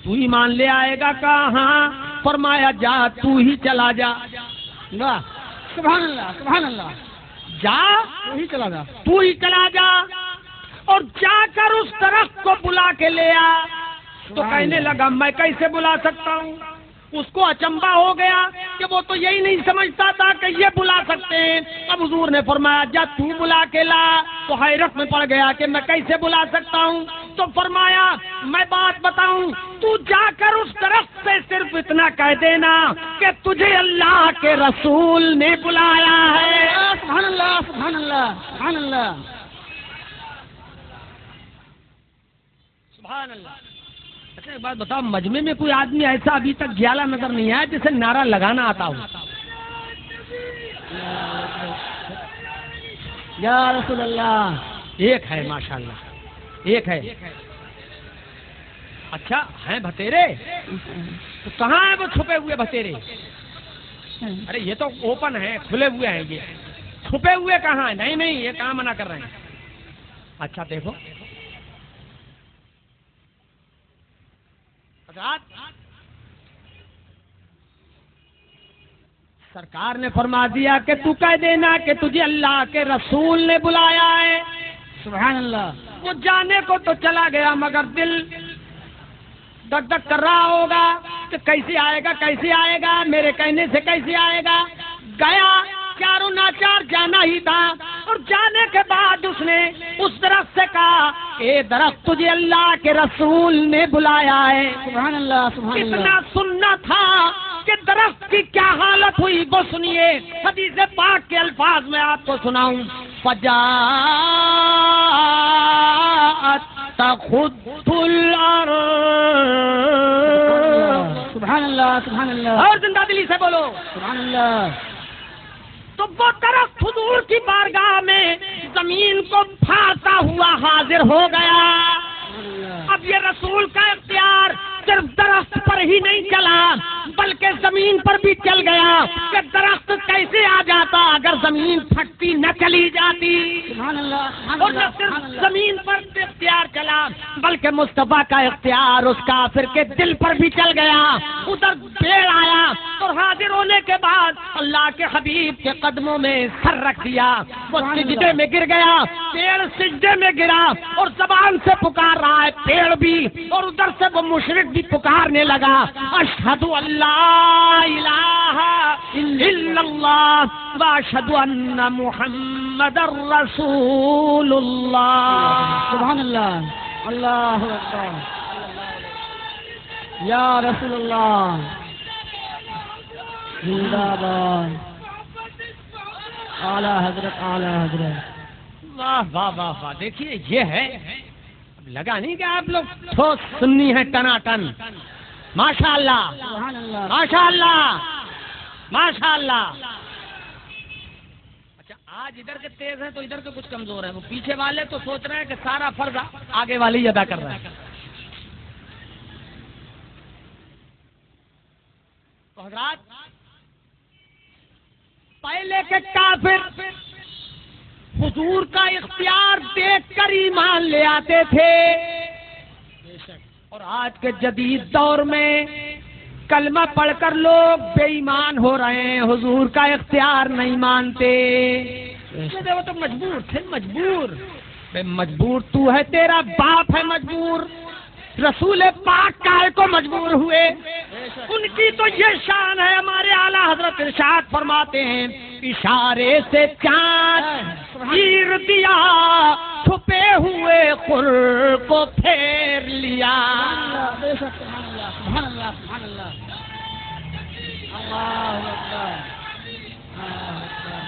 تو ایمان لے آئے گا؟ کہا ہاں۔ فرمایا جا تو ہی چلا جا۔ سبحان اللہ سبحان اللہ، جا وہی چلا گا، تو ہی چلا جا اور جا کر اس درخت کو بلا کے لے آ۔ تو کہنے لگا میں کیسے بلا سکتا ہوں؟ اس کو اچنبھا ہو گیا کہ وہ تو یہی نہیں سمجھتا تھا کہ یہ بلا سکتے ہیں۔ اب حضور نے فرمایا جا تو بلا کے لا۔ تو حیرت میں پڑ گیا کہ میں کیسے بلا سکتا ہوں؟ تو فرمایا میں بات بتاؤں، تو جا کر اس درخت سے صرف اتنا کہہ دینا کہ تجھے اللہ کے رسول نے بلایا ہے۔ سبحان اللہ سبحان اللہ سبحان اللہ سبحان اللہ۔ اچھا ایک بات بتاؤ، مجمع میں کوئی آدمی ایسا ابھی تک گیلا نظر نہیں آیا جسے نعرہ لگانا آتا ہو؟ یا رسول اللہ، ایک ہے ماشاءاللہ، ایک ہے۔ اچھا ہیں بھتیرے؟ تو کہاں ہیں وہ چھپے ہوئے بھتیرے؟ ارے یہ تو اوپن ہے، کھلے ہوئے ہیں، یہ چھپے ہوئے کہاں ہیں؟ نہیں نہیں، یہ کہاں منع کر رہے ہیں؟ اچھا دیکھو سرکار نے فرما دیا کہ تو کہہ دینا کہ تجھے اللہ کے رسول نے بلایا ہے۔ سبحان اللہ۔ وہ جانے کو تو چلا گیا مگر دل دک دک کر رہا ہوگا کہ کیسے آئے گا کیسے آئے گا، میرے کہنے سے کیسے آئے گا۔ گیا، چاروں ناچار جانا ہی تھا، اور جانے کے بعد اس نے اس درخت سے کہا کہ درخت تجھے اللہ کے رسول نے بلایا ہے۔ سبحان اللہ سبحان اللہ۔ اتنا سننا تھا کہ درخت کی کیا حالت ہوئی وہ سنیے، حدیث پاک کے الفاظ میں آپ کو سناؤں۔ فجاءت تخط الارض، سبحان اللہ سبحان اللہ، اور زندہ دلی سے بولو سبحان اللہ۔ تو وہ درخت حضور کی بارگاہ میں زمین کو پھاڑتا ہوا حاضر ہو گیا۔ اب یہ رسول کا اختیار صرف درخت پر ہی نہیں چلا بلکہ زمین پر بھی چل گیا کہ درخت کیسے آ جاتا اگر زمین پھٹتی نہ چلی جاتی، سبحان اللہ۔ اور نہ صرف زمین پر اختیار چلا بلکہ مصطفیٰ کا اختیار اس کافر کے دل پر بھی چل گیا۔ ادھر پیڑ آیا اور حاضر ہونے کے بعد اللہ کے حبیب کے قدموں میں سر رکھ دیا، وہ سجدے میں گر گیا، پیڑ سجدے میں گرا اور زبان سے پکار رہا ہے پیڑ بھی، اور ادھر سے وہ مشرک بھی پکارنے لگا، اشہد اللہ الہ الا اللہ واشہد ان محمد رسول اللہ۔ سبحان اللہ، اللہ اکبر، یا رسول اللہ، زندہ باد، اعلیٰ حضرت اعلیٰ حضرت۔ واہ واہ واہ واہ، دیکھیے یہ ہے، لگا نہیں کہ آپ لوگ ٹھوس سنی ہے ٹناٹن، ماشاء اللہ سبحان اللہ، ماشاء اللہ ماشاء اللہ۔ اچھا آج ادھر کے تیز ہیں تو ادھر کے کچھ کمزور ہیں، وہ پیچھے والے تو سوچ رہے ہیں کہ سارا فرض آگے والے ہی ادا کر رہے ہیں۔ تو حضرات پہلے کے کافر حضور کا اختیار دیکھ کر ایمان لے آتے تھے، اور آج کے جدید دور میں کلمہ پڑھ کر لوگ بے ایمان ہو رہے ہیں، حضور کا اختیار نہیں مانتے۔ وہ تو مجبور تھے، مجبور بے مجبور تو ہے، تیرا باپ ہے مجبور، رسول پاک کائے کو مجبور ہوئے، ان کی تو یہ شان ہے۔ ہمارے اعلیٰ حضرت ارشاد فرماتے ہیں اشارے سے چاند چیر دیا چھپے ہوئے خور کو پھیر لیا. بے شک سبحان اللہ سبحان اللہ سبحان اللہ. اللہ اکبر اللہ اکبر.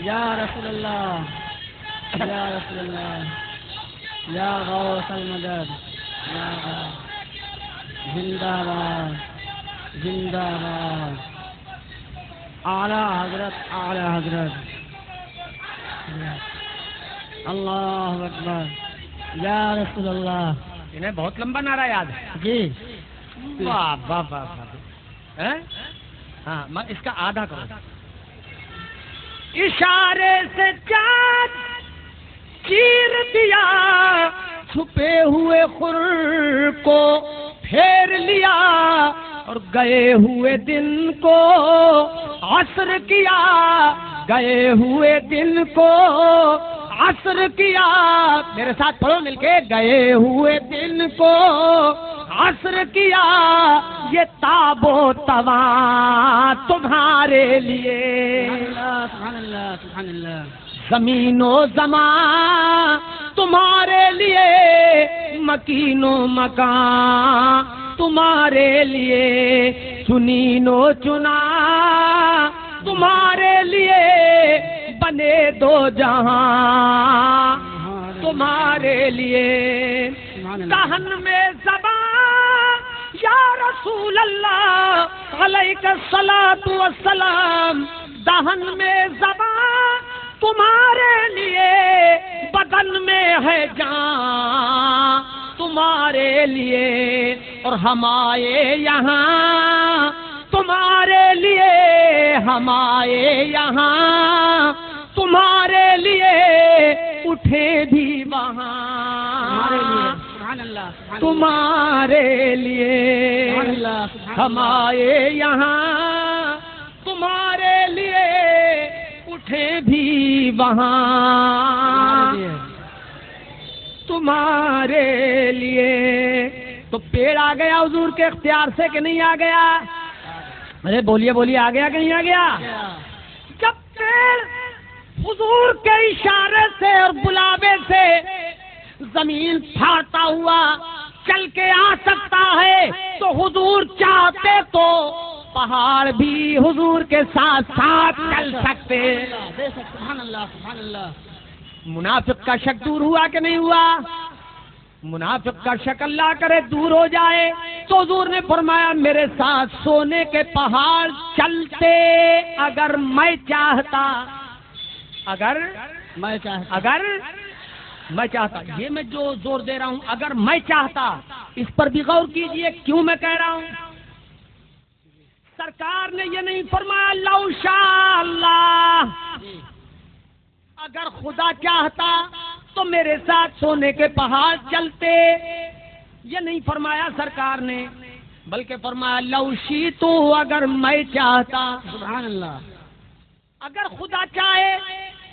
یا رسول اللہ یا رسول اللہ یا غوث المدد یا زندہ باد زندہ باد. اعلیٰ حضرت اعلیٰ حضرت. اللہ اکبر یا رسول اللہ. انہیں بہت لمبا نعرہ یاد ہے. جی واہ واہ واہ واہ. ہاں میں اس کا آدھا کروں. اشارے سے چاند چیر دیا چھپے ہوئے خور کو پھیر لیا اور گئے ہوئے دن کو عصر کیا. گئے ہوئے دن کو عصر کیا. میرے ساتھ پڑھو مل کے. گئے ہوئے دن کو عصر کیا. یہ تاب و تواں تمہارے لیے. سبحان اللہ سبحان اللہ. زمین و زمان تمہارے لیے. مکین و مکان تمہارے لیے. چنین و چنا تمہارے لیے. بنے دو جہاں تمہارے لیے. دہن میں زبان یا رسول اللہ علیہ الصلاۃ والسلام. دہن میں زبان تمہارے لیے. بدن میں ہے جان تمہارے لیے. اور ہم آئے یہاں تمہارے لیے. ہم آئے یہاں تمہارے لیے. اٹھے بھی وہاں تمہارے لیے. ہم آئے یہاں تمہارے لیے. اٹھے بھی وہاں تمہارے لیے. تو پیڑ آ گیا حضور کے اختیار سے کہ نہیں آ گیا؟ ارے بولیے بولیے. آ گیا کہ نہیں آ گیا؟ جب پیڑ حضور کے اشارے سے اور بلاوے سے زمین پھاڑتا ہوا چل کے آ سکتا ہے تو حضور چاہتے تو پہاڑ بھی حضور کے ساتھ ساتھ چل سکتے. سبحان اللہ سبحان اللہ. منافق کا شک دور ہوا کہ نہیں ہوا؟ منافق کا شک اللہ کرے دور ہو جائے. تو حضور نے فرمایا میرے ساتھ سونے کے پہاڑ چلتے اگر میں چاہتا. اگر میں چاہتا. یہ میں جو زور دے رہا ہوں اگر میں چاہتا, اس پر بھی غور کیجئے کیوں میں کہہ رہا ہوں. سرکار نے یہ نہیں فرمایا لو شاء اللہ, اگر خدا چاہتا تو میرے ساتھ سونے کے پہاڑ چلتے. یہ نہیں فرمایا سرکار نے, بلکہ فرمایا لو شیتو, اگر میں چاہتا. سبحان اللہ. اگر خدا چاہے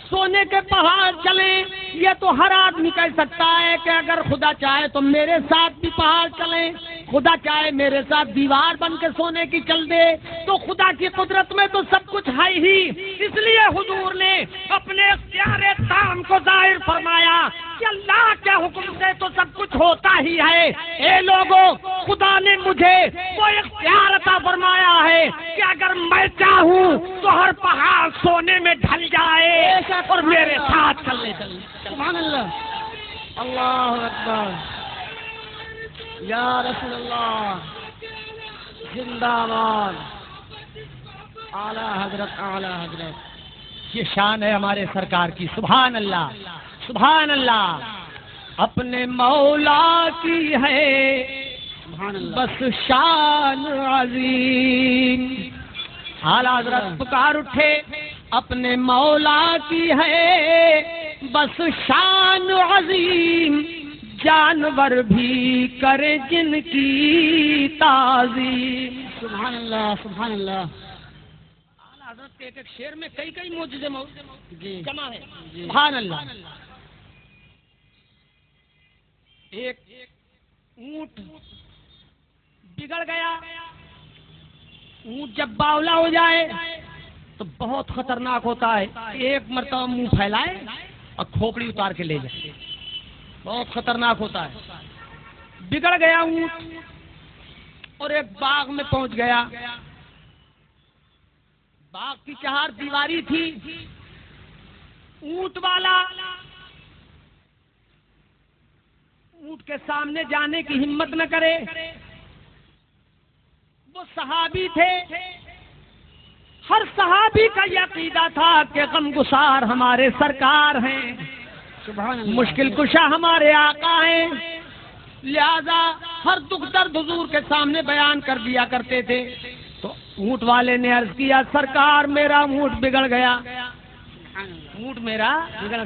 سونے کے پہاڑ چلیں. یہ تو ہر آدمی کہہ سکتا ہے کہ اگر خدا چاہے تو میرے ساتھ بھی پہاڑ چلیں. خدا چاہے میرے ساتھ دیوار بن کے سونے کی چل دے. تو خدا کی قدرت میں تو سب کچھ ہے ہی. اس لیے حضور نے اپنے اختیار تام کو ظاہر فرمایا کہ اللہ کے حکم سے تو سب کچھ ہوتا ہی ہے. اے لوگوں, خدا نے مجھے وہ اختیار عطا فرمایا ہے کہ اگر میں چاہوں تو ہر پہاڑ سونے میں ڈھل جائے اور میرے ساتھ چلنے. سبحان اللہ. اللہ اکبر. یا رسول اللہ زندہ باد. اعلیٰ حضرت اعلیٰ حضرت. یہ شان ہے ہمارے سرکار کی. سبحان اللہ سبحان اللہ. اپنے مولا کی ہے سبحان اللہ. بس شان عظیم. اعلیٰ حضرت پکار اٹھے اپنے مولا کی ہے بس شان عظیم. جانور بھی کرے جن کی تعظیم. سبحان اللہ سبحان اللہ. اعلیٰ حضرت کے ایک ایک شعر میں کئی معجزے جی جمع ہے. جی. سبحان اللہ. ایک اونٹ بگڑ گیا. اونٹ جب باولا ہو جائے تو بہت خطرناک ہوتا ہے. ایک مرتبہ منہ پھیلائے اور کھوپڑی اتار کے لے جائے, بہت خطرناک ہوتا ہے. بگڑ گیا اونٹ اور ایک باغ میں پہنچ گیا. باغ کی چہار دیواری تھی. اونٹ والا اونٹ کے سامنے جانے کی ہمت نہ کرے. وہ صحابی تھے. ہر صحابی کا یہ عقیدہ تھا کہ غمگسار ہمارے سرکار ہیں, مشکل کشا ہمارے آقا ہیں, لہذا ہر دکھ درد حضور کے سامنے بیان کر دیا کرتے تھے. تو اونٹ والے نے عرض کیا, سرکار میرا اونٹ بگڑ گیا, اونٹ میرا بگڑ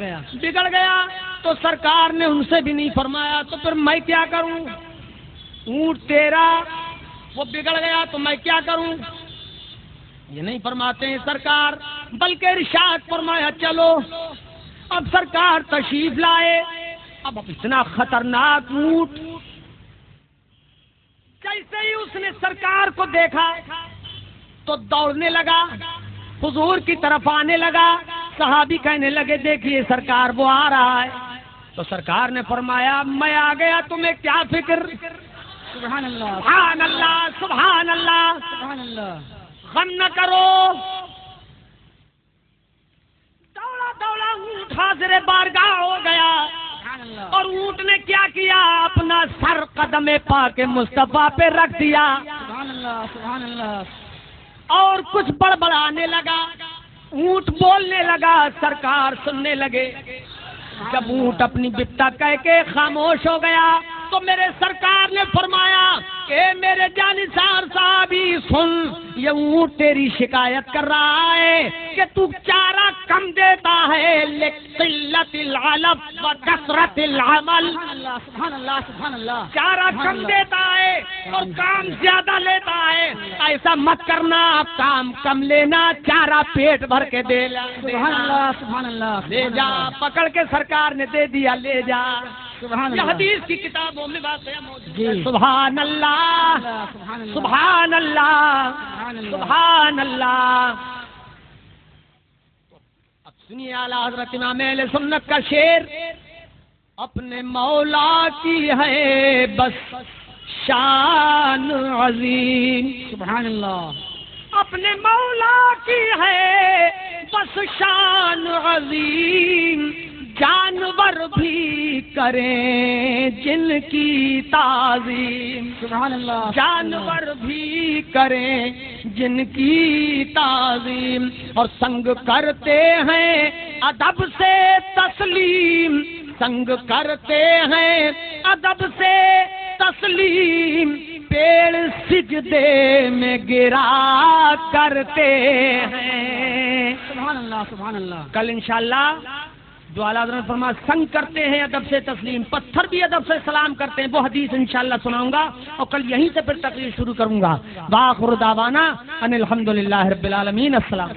گیا. تو سرکار نے ان سے بھی نہیں فرمایا تو پھر میں کیا کروں, اونٹ تیرا وہ بگڑ گیا تو میں کیا کروں, یہ نہیں فرماتے ہیں سرکار, بلکہ ارشاد فرمایا چلو. اب سرکار تشریف لائے. اب اتنا خطرناک اونٹ, جیسے ہی اس نے سرکار کو دیکھا تو دوڑنے لگا, حضور کی طرف آنے لگا. صحابی کہنے لگے دیکھیے سرکار وہ آ رہا ہے. تو سرکار نے فرمایا میں آ گیا, تمہیں کیا فکر. سبحان اللہ, سبحان اللہ, سبحان اللہ, سبحان اللہ. غم نہ کرو. دوڑا دوڑا اونٹ حاضر بارگاہ ہو گیا. اور اونٹ نے کیا کیا, اپنا سر قدم پاک مصطفیٰ پہ رکھ دیا. سبحان اللہ, سبحان اللہ. اور کچھ بڑبڑانے لگا. اونٹ بولنے لگا, سرکار سننے لگے. جب اونٹ اپنی بپتا کہہ کے خاموش ہو گیا تو میرے سرکار نے فرمایا کہ میرے جانثار صحابی سن, یہ اونٹ تیری شکایت کر رہا ہے کہ تو چارہ کم دیتا ہے لقلت العلف و کثرت العمل. سبحان اللہ, سبحان اللہ. چارہ کم دیتا ہے اور کام زیادہ لیتا ہے. ایسا مت کرنا, کام کم لینا, چارہ پیٹ بھر کے دے. سبحان اللہ, سبحان اللہ. لے جا, پکڑ کے سرکار نے دے دیا, لے جا. سبحان یہ اللہ. حدیث کی کتابوں میں واقعہ موجود جی. ہے. سبحان اللہ, سبحان اللہ, سبحان اللہ, سبحان اللہ. اب سنیے اعلیٰ حضرت امام اہل سنت کا شعر. اپنے مولا کی ہے بس شان عظیم. سبحان اللہ. اپنے مولا کی ہے بس شان عظیم. جانور بھی کریں جن کی تعظیم. سبحان اللہ. جانور بھی کریں جن کی تعظیم. اور سنگ کرتے ہیں ادب سے تسلیم. سنگ کرتے ہیں ادب سے تسلیم. پیڑ سجدے میں گرا کرتے ہیں. سبحان اللہ, سبحان اللہ. کل انشاءاللہ جو اعلیٰ حضرت نے فرمایا سنگ کرتے ہیں ادب سے تسلیم, پتھر بھی ادب سے سلام کرتے ہیں, وہ حدیث انشاءاللہ سناؤں گا. اور کل یہیں سے پھر تقریر شروع کروں گا. وآخر دعوانا ان الحمدللہ رب العالمین. السلام.